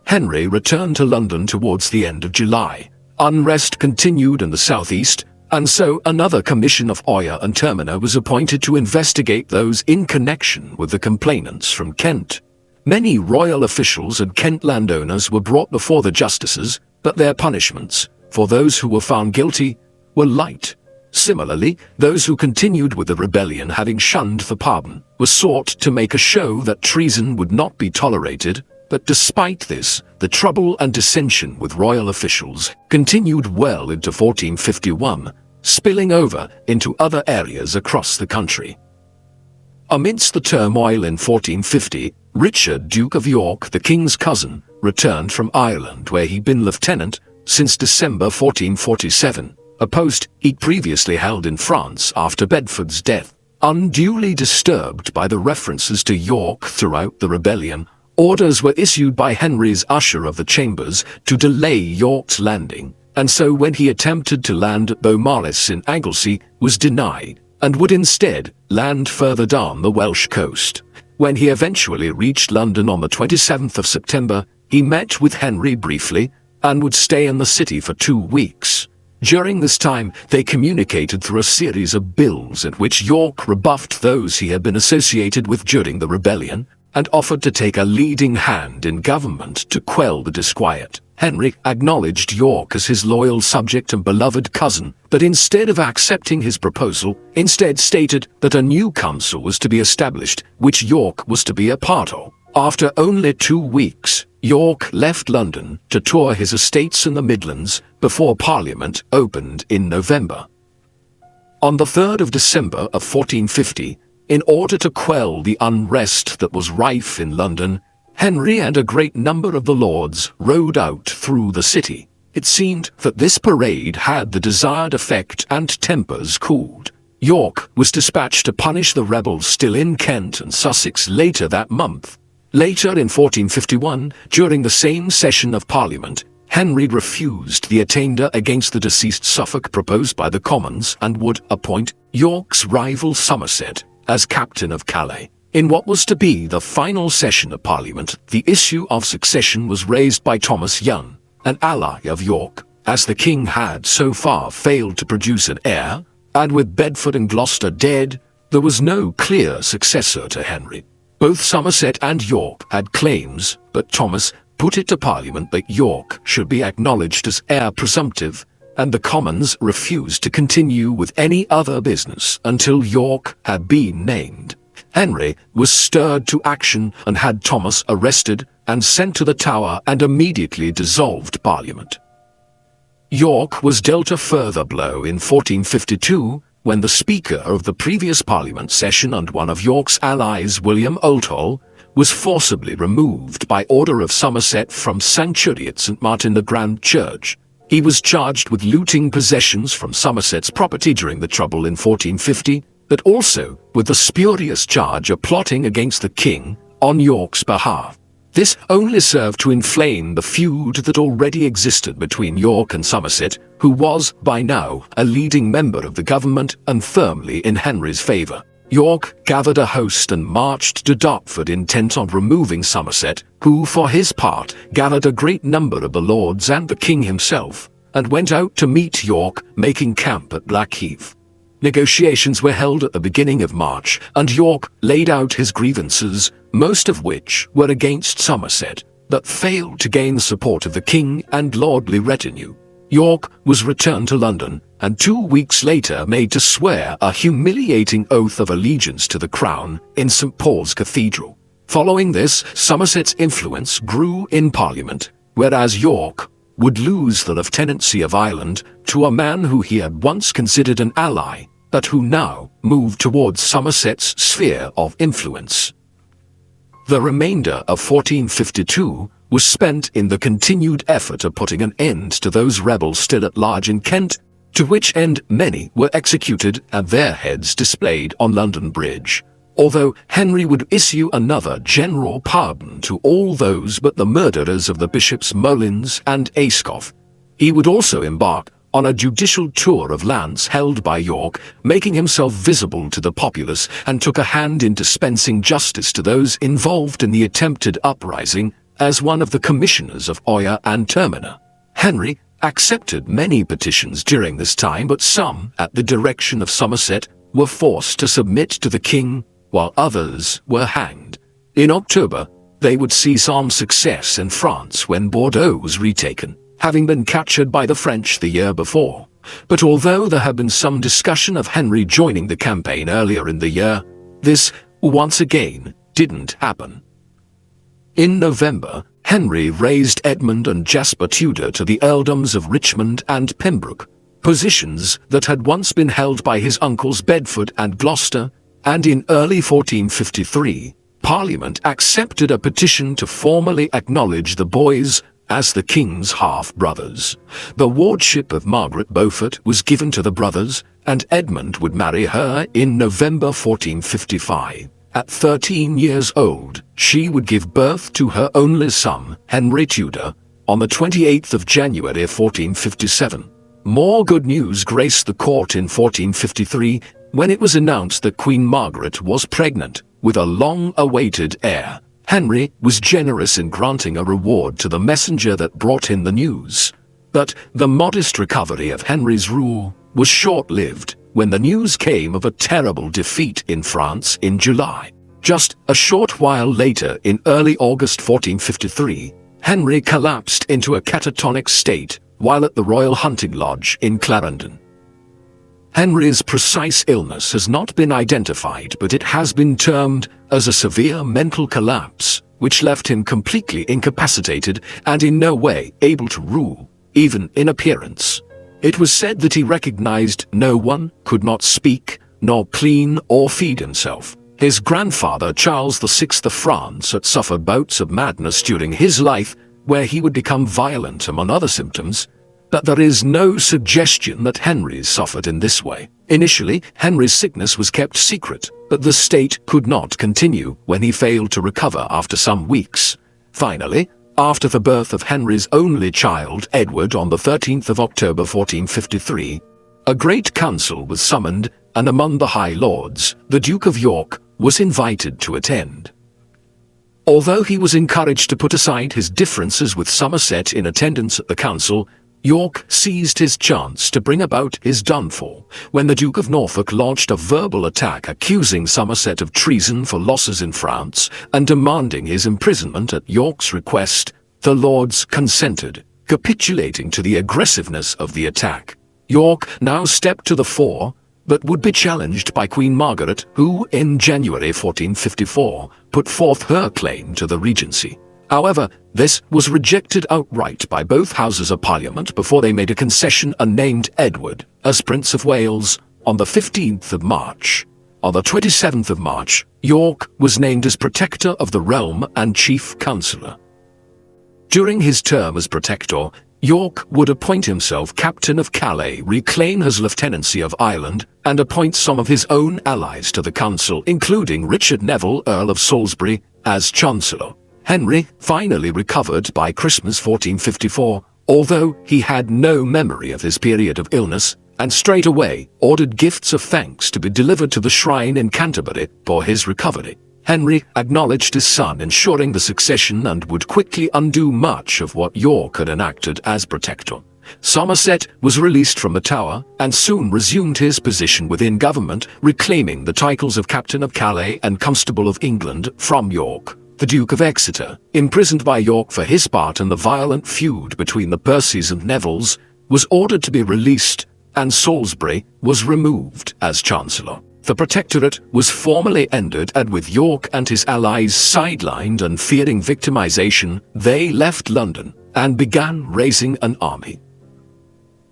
Henry returned to London towards the end of July. Unrest continued in the southeast, and so another commission of Oyer and Terminer was appointed to investigate those in connection with the complainants from Kent. Many royal officials and Kent landowners were brought before the justices, but their punishments, for those who were found guilty, were light. Similarly, those who continued with the rebellion, having shunned the pardon, were sought to make a show that treason would not be tolerated, but despite this, the trouble and dissension with royal officials continued well into 1451, spilling over into other areas across the country. Amidst the turmoil in 1450, Richard, Duke of York, the king's cousin, returned from Ireland, where he'd been lieutenant since December 1447, a post he'd previously held in France after Bedford's death. Unduly disturbed by the references to York throughout the rebellion, orders were issued by Henry's usher of the chambers to delay York's landing, and so when he attempted to land at Beaumaris in Anglesey, was denied, and would instead land further down the Welsh coast. When he eventually reached London on the 27th of September, he met with Henry briefly, and would stay in the city for 2 weeks. During this time, they communicated through a series of bills in which York rebuffed those he had been associated with during the rebellion, and offered to take a leading hand in government to quell the disquiet. Henry acknowledged York as his loyal subject and beloved cousin, but instead of accepting his proposal, instead stated that a new council was to be established, which York was to be a part of. After only 2 weeks, York left London to tour his estates in the Midlands before Parliament opened in November. On the 3rd of December of 1450, in order to quell the unrest that was rife in London, Henry and a great number of the lords rode out through the city. It seemed that this parade had the desired effect and tempers cooled. York was dispatched to punish the rebels still in Kent and Sussex later that month. Later in 1451, during the same session of Parliament, Henry refused the attainder against the deceased Suffolk proposed by the Commons and would appoint York's rival Somerset as captain of Calais. In what was to be the final session of Parliament, the issue of succession was raised by Thomas Young, an ally of York, as the king had so far failed to produce an heir, and with Bedford and Gloucester dead, there was no clear successor to Henry. Both Somerset and York had claims, but Thomas put it to Parliament that York should be acknowledged as heir presumptive, and the Commons refused to continue with any other business until York had been named. Henry was stirred to action and had Thomas arrested and sent to the Tower and immediately dissolved Parliament. York was dealt a further blow in 1452 when the Speaker of the previous Parliament session and one of York's allies, William Oldhall, was forcibly removed by order of Somerset from sanctuary at St. Martin the Grand Church. He was charged with looting possessions from Somerset's property during the trouble in 1450, but also with the spurious charge of plotting against the king on York's behalf. This only served to inflame the feud that already existed between York and Somerset, who was, by now, a leading member of the government and firmly in Henry's favour. York gathered a host and marched to Dartford intent on removing Somerset, who for his part gathered a great number of the lords and the king himself, and went out to meet York, making camp at Blackheath. Negotiations were held at the beginning of March, and York laid out his grievances, most of which were against Somerset, but failed to gain the support of the king and lordly retinue. York was returned to London, and 2 weeks later made to swear a humiliating oath of allegiance to the crown in St. Paul's Cathedral. Following this, Somerset's influence grew in Parliament, whereas York would lose the lieutenancy of Ireland to a man who he had once considered an ally, but who now moved towards Somerset's sphere of influence. The remainder of 1452 was spent in the continued effort of putting an end to those rebels still at large in Kent, to which end many were executed and their heads displayed on London Bridge, although Henry would issue another general pardon to all those but the murderers of the bishops Molins and Ayscough. He would also embark on a judicial tour of lands held by York, making himself visible to the populace, and took a hand in dispensing justice to those involved in the attempted uprising as one of the commissioners of Oyer and Terminer. Henry accepted many petitions during this time, but some, at the direction of Somerset, were forced to submit to the king, while others were hanged. In October, they would see some success in France when Bordeaux was retaken, having been captured by the French the year before. But although there had been some discussion of Henry joining the campaign earlier in the year, this, once again, didn't happen. In November, Henry raised Edmund and Jasper Tudor to the earldoms of Richmond and Pembroke, positions that had once been held by his uncles Bedford and Gloucester, and in early 1453, Parliament accepted a petition to formally acknowledge the boys as the king's half-brothers. The wardship of Margaret Beaufort was given to the brothers, and Edmund would marry her in November 1455. At 13 years old, she would give birth to her only son, Henry Tudor, on the 28th of January 1457. More good news graced the court in 1453 when it was announced that Queen Margaret was pregnant with a long-awaited heir. Henry was generous in granting a reward to the messenger that brought him the news. But the modest recovery of Henry's rule was short-lived when the news came of a terrible defeat in France in July. Just a short while later, in early August 1453, Henry collapsed into a catatonic state while at the Royal Hunting Lodge in Clarendon. Henry's precise illness has not been identified, but it has been termed as a severe mental collapse, which left him completely incapacitated and in no way able to rule, even in appearance. It was said that he recognized no one, could not speak, nor clean or feed himself. His grandfather, Charles VI of France, had suffered bouts of madness during his life, where he would become violent among other symptoms, but there is no suggestion that Henry suffered in this way. Initially, Henry's sickness was kept secret, but the state could not continue when he failed to recover after some weeks. Finally, after the birth of Henry's only child, Edward, on the 13th of October 1453, a great council was summoned, and among the High Lords, the Duke of York was invited to attend. Although he was encouraged to put aside his differences with Somerset in attendance at the council, York seized his chance to bring about his downfall when the Duke of Norfolk launched a verbal attack accusing Somerset of treason for losses in France and demanding his imprisonment at York's request. The Lords consented, capitulating to the aggressiveness of the attack. York now stepped to the fore, but would be challenged by Queen Margaret, who, in January 1454, put forth her claim to the regency. However, this was rejected outright by both Houses of Parliament before they made a concession and named Edward as Prince of Wales on the 15th of March. On the 27th of March, York was named as Protector of the Realm and Chief Counsellor. During his term as Protector, York would appoint himself Captain of Calais, reclaim his lieutenancy of Ireland, and appoint some of his own allies to the council, including Richard Neville, Earl of Salisbury, as Chancellor. Henry finally recovered by Christmas 1454, although he had no memory of his period of illness, and straightway ordered gifts of thanks to be delivered to the shrine in Canterbury for his recovery. Henry acknowledged his son, ensuring the succession, and would quickly undo much of what York had enacted as Protector. Somerset was released from the Tower and soon resumed his position within government, reclaiming the titles of Captain of Calais and Constable of England from York. The Duke of Exeter, imprisoned by York for his part in the violent feud between the Percys and Nevilles, was ordered to be released, and Salisbury was removed as Chancellor. The Protectorate was formally ended, and with York and his allies sidelined and fearing victimization, they left London, and began raising an army.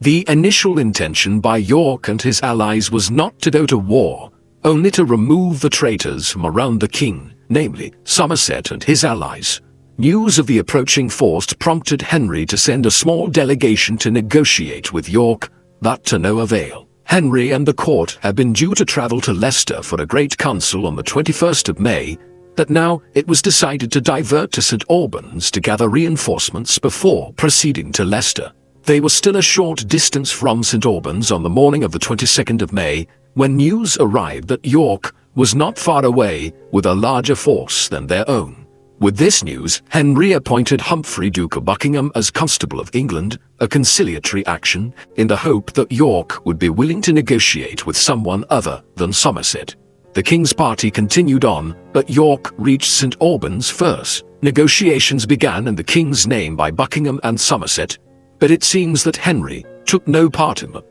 The initial intention by York and his allies was not to go to war, only to remove the traitors from around the king, namely Somerset and his allies. News of the approaching force prompted Henry to send a small delegation to negotiate with York, but to no avail. Henry and the court had been due to travel to Leicester for a great council on the 21st of May, but now it was decided to divert to St. Albans to gather reinforcements before proceeding to Leicester. They were still a short distance from St. Albans on the morning of the 22nd of May, when news arrived that York was not far away with a larger force than their own. With this news, Henry appointed Humphrey, Duke of Buckingham, as Constable of England, a conciliatory action, in the hope that York would be willing to negotiate with someone other than Somerset. The king's party continued on, but York reached St. Albans first. Negotiations began in the king's name by Buckingham and Somerset, but it seems that Henry took no part in them.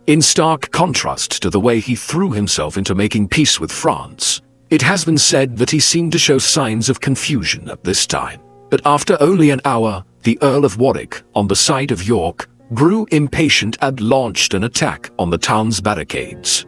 In stark contrast to the way he threw himself into making peace with France, it has been said that he seemed to show signs of confusion at this time. But after only an hour, the Earl of Warwick, on the side of York, grew impatient and launched an attack on the town's barricades.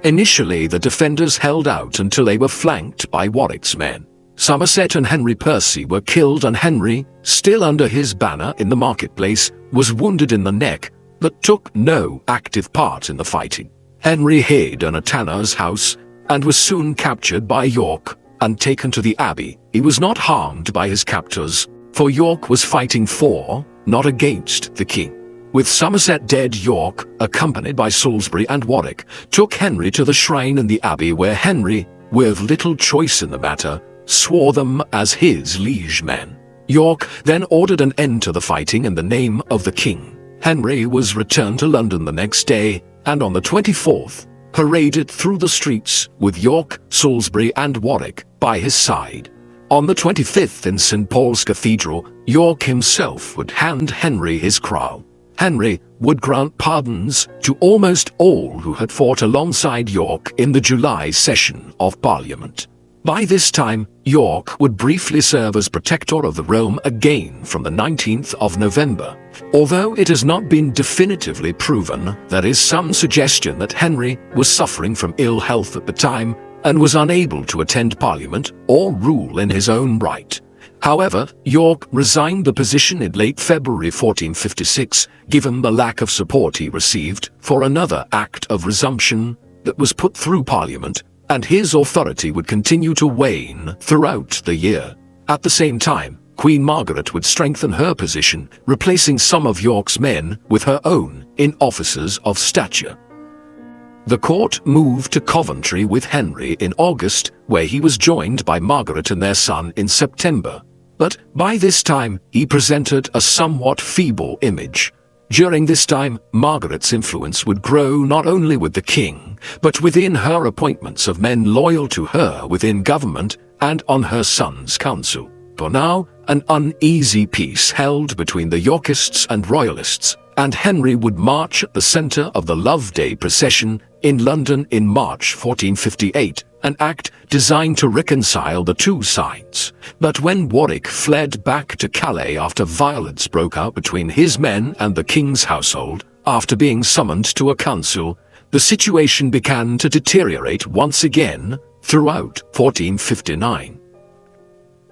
Initially, the defenders held out until they were flanked by Warwick's men. Somerset and Henry Percy were killed, and Henry, still under his banner in the marketplace, was wounded in the neck, but took no active part in the fighting. Henry hid in a tanner's house and was soon captured by York and taken to the abbey. He was not harmed by his captors, for York was fighting for, not against, the king. With Somerset dead, York, accompanied by Salisbury and Warwick, took Henry to the shrine in the abbey, where Henry, with little choice in the matter, swore them as his liege men. York then ordered an end to the fighting in the name of the king. Henry was returned to London the next day, and on the 24th, paraded through the streets with York, Salisbury and Warwick by his side. On the 25th, in St. Paul's Cathedral, York himself would hand Henry his crown. Henry would grant pardons to almost all who had fought alongside York in the July session of Parliament. By this time, York would briefly serve as protector of the realm again from the 19th of November. Although it has not been definitively proven, there is some suggestion that Henry was suffering from ill health at the time and was unable to attend Parliament or rule in his own right. However, York resigned the position in late February 1456, given the lack of support he received for another Act of Resumption that was put through Parliament, and his authority would continue to wane throughout the year. At the same time, Queen Margaret would strengthen her position, replacing some of York's men with her own in offices of stature. The court moved to Coventry with Henry in August, where he was joined by Margaret and their son in September. But by this time, he presented a somewhat feeble image. During this time, Margaret's influence would grow not only with the king, but within her appointments of men loyal to her within government and on her son's council. For now, an uneasy peace held between the Yorkists and Royalists, and Henry would march at the centre of the Love Day procession in London in March 1458, an act designed to reconcile the two sides. But when Warwick fled back to Calais after violence broke out between his men and the king's household, after being summoned to a council, the situation began to deteriorate once again throughout 1459.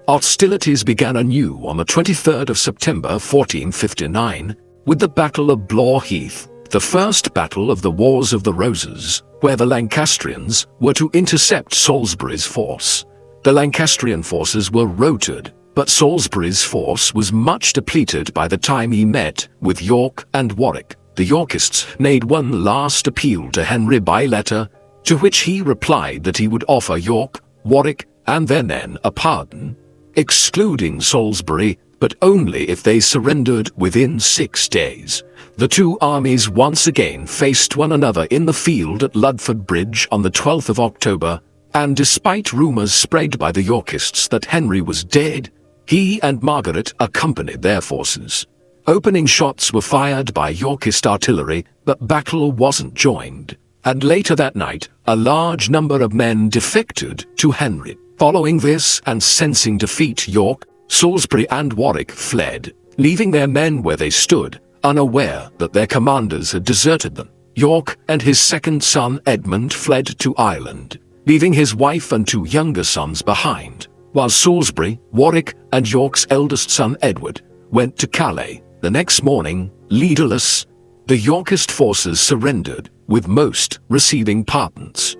Hostilities began anew on the 23rd of September 1459, with the Battle of Blore Heath, the first battle of the Wars of the Roses, where the Lancastrians were to intercept Salisbury's force. The Lancastrian forces were routed, but Salisbury's force was much depleted by the time he met with York and Warwick. The Yorkists made one last appeal to Henry by letter, to which he replied that he would offer York, Warwick, and their men a pardon, excluding Salisbury, but only if they surrendered within 6 days. The two armies once again faced one another in the field at Ludford Bridge on the 12th of October, and despite rumours spread by the Yorkists that Henry was dead, he and Margaret accompanied their forces. Opening shots were fired by Yorkist artillery, but battle wasn't joined, and later that night, a large number of men defected to Henry. Following this, and sensing defeat, York, Salisbury and Warwick fled. leaving their men where they stood, unaware that their commanders had deserted them. York and his second son Edmund fled to Ireland, leaving his wife and 2 younger sons behind, while Salisbury, Warwick, and York's eldest son Edward went to Calais. The next morning, leaderless, the Yorkist forces surrendered, with most receiving pardons.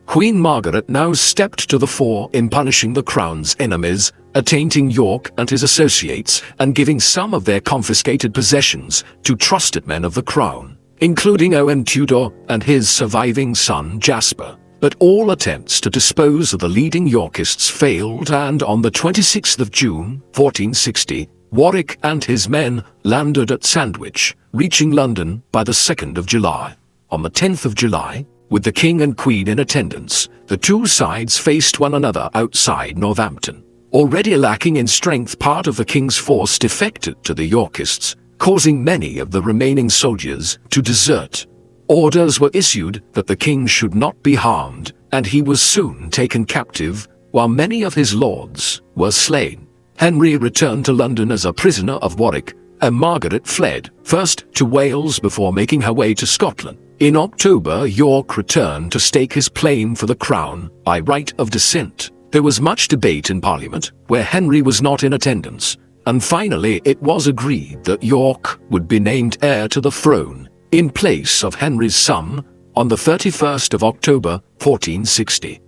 Queen Margaret now stepped to the fore in punishing the crown's enemies, attainting York and his associates and giving some of their confiscated possessions to trusted men of the crown, including Owen Tudor and his surviving son Jasper. But all attempts to dispose of the leading Yorkists failed, and on the 26th of June, 1460, Warwick and his men landed at Sandwich, reaching London by the 2nd of July. On the 10th of July, with the King and Queen in attendance, the 2 sides faced one another outside Northampton. Already lacking in strength, part of the King's force defected to the Yorkists, causing many of the remaining soldiers to desert. Orders were issued that the King should not be harmed, and he was soon taken captive, while many of his lords were slain. Henry returned to London as a prisoner of Warwick, and Margaret fled, first to Wales before making her way to Scotland. In October, York returned to stake his claim for the crown by right of descent. There was much debate in Parliament, where Henry was not in attendance, and finally it was agreed that York would be named heir to the throne, in place of Henry's son, on the 31st of October, 1460.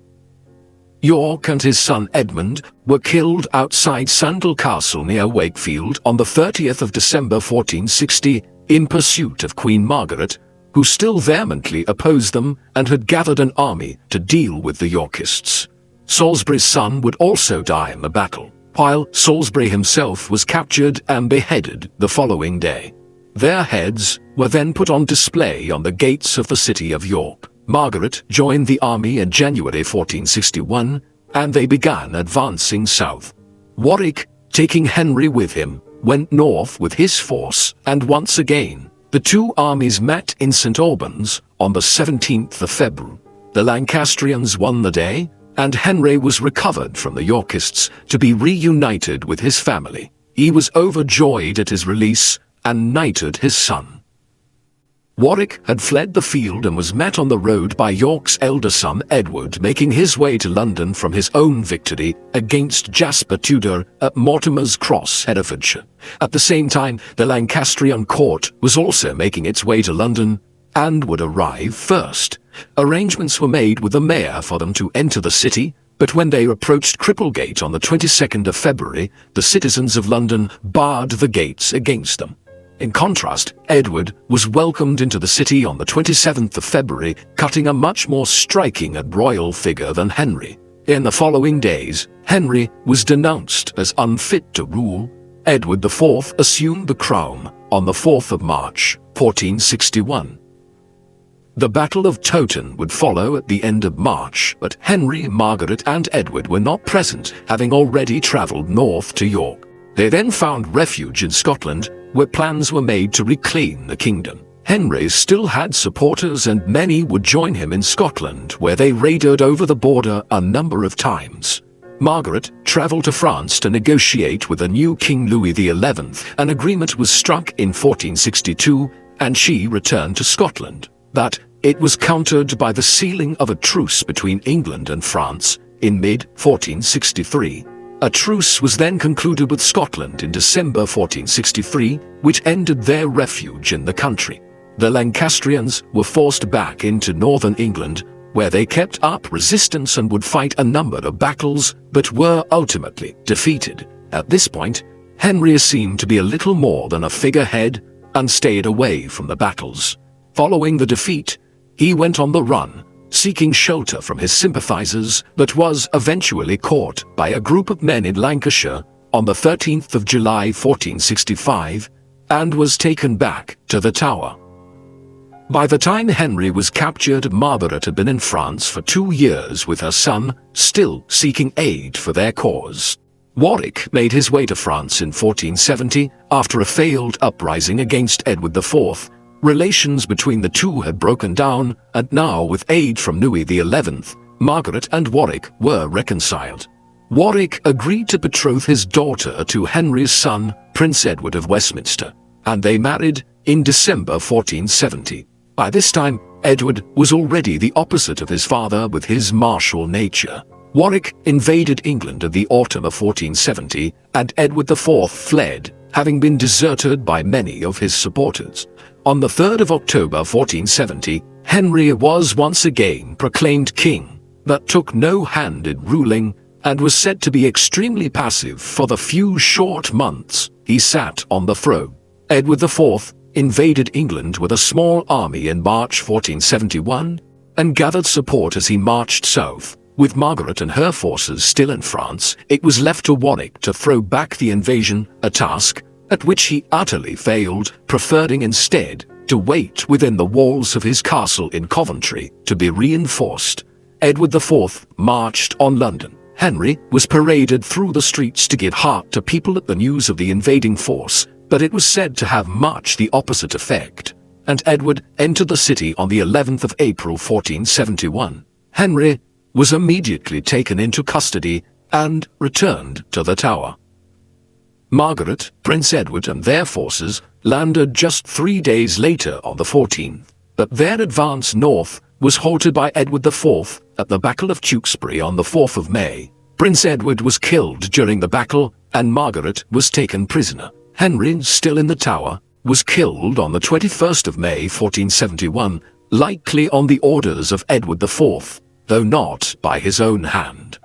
York and his son Edmund were killed outside Sandal Castle near Wakefield on the 30th of December 1460 in pursuit of Queen Margaret, who still vehemently opposed them and had gathered an army to deal with the Yorkists. Salisbury's son would also die in the battle, while Salisbury himself was captured and beheaded the following day. Their heads were then put on display on the gates of the city of York. Margaret joined the army in January 1461, and they began advancing south. Warwick, taking Henry with him, went north with his force, and once again, the 2 armies met in St. Albans on the 17th of February. The Lancastrians won the day, and Henry was recovered from the Yorkists to be reunited with his family. He was overjoyed at his release and knighted his son. Warwick had fled the field and was met on the road by York's elder son Edward, making his way to London from his own victory against Jasper Tudor at Mortimer's Cross, Herefordshire. At the same time, the Lancastrian court was also making its way to London and would arrive first. Arrangements were made with the mayor for them to enter the city, but when they approached Cripplegate on the 22nd of February, the citizens of London barred the gates against them. In contrast, Edward was welcomed into the city on the 27th of February, cutting a much more striking and royal figure than Henry. In the following days, Henry was denounced as unfit to rule. Edward IV assumed the crown on the 4th of March, 1461. The Battle of Towton would follow at the end of March, but Henry, Margaret, and Edward were not present, having already travelled north to York. They then found refuge in Scotland, where plans were made to reclaim the kingdom. Henry still had supporters, and many would join him in Scotland, where they raided over the border a number of times. Margaret travelled to France to negotiate with the new King Louis XI. An agreement was struck in 1462, and she returned to Scotland. But it was countered by the sealing of a truce between England and France in mid-1463. A truce was then concluded with Scotland in December 1463, which ended their refuge in the country. The Lancastrians were forced back into northern England, where they kept up resistance and would fight a number of battles, but were ultimately defeated. At this point, Henry seemed to be a little more than a figurehead and stayed away from the battles. Following the defeat, he went on the run, seeking shelter from his sympathizers, but was eventually caught by a group of men in Lancashire on the 13th of July 1465 and was taken back to the Tower. By the time Henry was captured, Margaret had been in France for 2 years with her son, still seeking aid for their cause. Warwick made his way to France in 1470 after a failed uprising against Edward IV. Relations between the two had broken down, and now with aid from Louis XI, Margaret and Warwick were reconciled. Warwick agreed to betroth his daughter to Henry's son, Prince Edward of Westminster, and they married in December 1470. By this time, Edward was already the opposite of his father with his martial nature. Warwick invaded England in the autumn of 1470, and Edward IV fled, having been deserted by many of his supporters. On the 3rd of October 1470, Henry was once again proclaimed king, but took no hand in ruling and was said to be extremely passive for the few short months he sat on the throne. Edward IV invaded England with a small army in March 1471 and gathered support as he marched south. With Margaret and her forces still in France, it was left to Warwick to throw back the invasion, a task at which he utterly failed, preferring instead to wait within the walls of his castle in Coventry to be reinforced. Edward IV marched on London. Henry was paraded through the streets to give heart to people at the news of the invading force, but it was said to have much the opposite effect, and Edward entered the city on the 11th of April 1471. Henry was immediately taken into custody and returned to the Tower. Margaret, Prince Edward and their forces landed just 3 days later on the 14th, but their advance north was halted by Edward IV at the Battle of Tewkesbury on the 4th of May. Prince Edward was killed during the battle and Margaret was taken prisoner. Henry, still in the Tower, was killed on the 21st of May 1471, likely on the orders of Edward IV, though not by his own hand.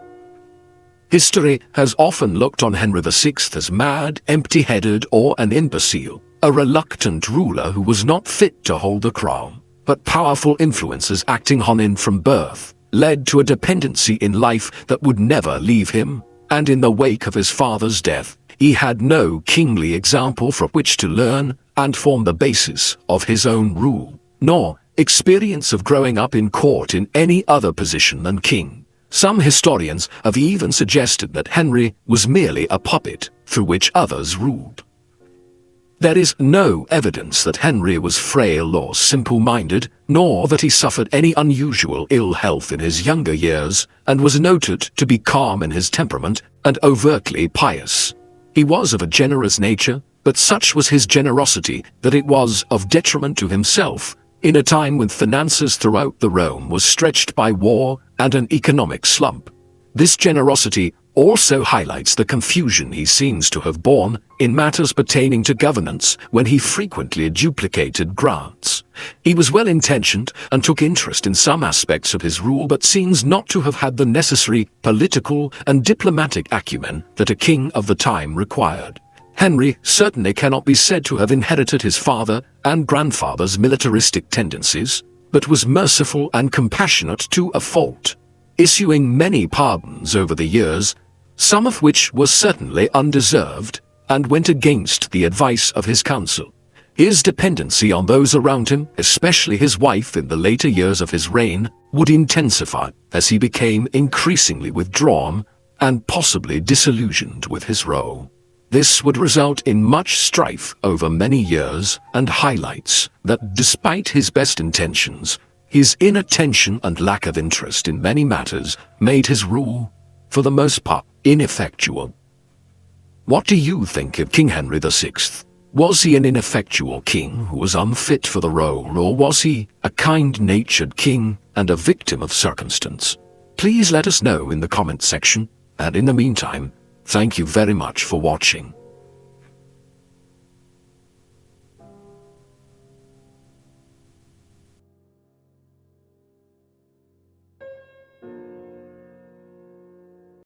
History has often looked on Henry VI as mad, empty-headed, or an imbecile, a reluctant ruler who was not fit to hold the crown. But powerful influences acting on him from birth led to a dependency in life that would never leave him, and in the wake of his father's death, he had no kingly example from which to learn and form the basis of his own rule, nor experience of growing up in court in any other position than king. Some historians have even suggested that Henry was merely a puppet through which others ruled. There is no evidence that Henry was frail or simple-minded, nor that he suffered any unusual ill health in his younger years, and was noted to be calm in his temperament and overtly pious. He was of a generous nature, but such was his generosity that it was of detriment to himself, in a time when finances throughout the realm was stretched by war and an economic slump. This generosity also highlights the confusion he seems to have borne in matters pertaining to governance when he frequently duplicated grants. He was well-intentioned and took interest in some aspects of his rule, but seems not to have had the necessary political and diplomatic acumen that a king of the time required. Henry certainly cannot be said to have inherited his father and grandfather's militaristic tendencies, but was merciful and compassionate to a fault, issuing many pardons over the years, some of which were certainly undeserved and went against the advice of his council. His dependency on those around him, especially his wife in the later years of his reign, would intensify as he became increasingly withdrawn and possibly disillusioned with his role. This would result in much strife over many years and highlights that despite his best intentions, his inattention and lack of interest in many matters made his rule, for the most part, ineffectual. What do you think of King Henry VI? Was he an ineffectual king who was unfit for the role, or was he a kind-natured king and a victim of circumstance? Please let us know in the comment section, and in the meantime, thank you very much for watching.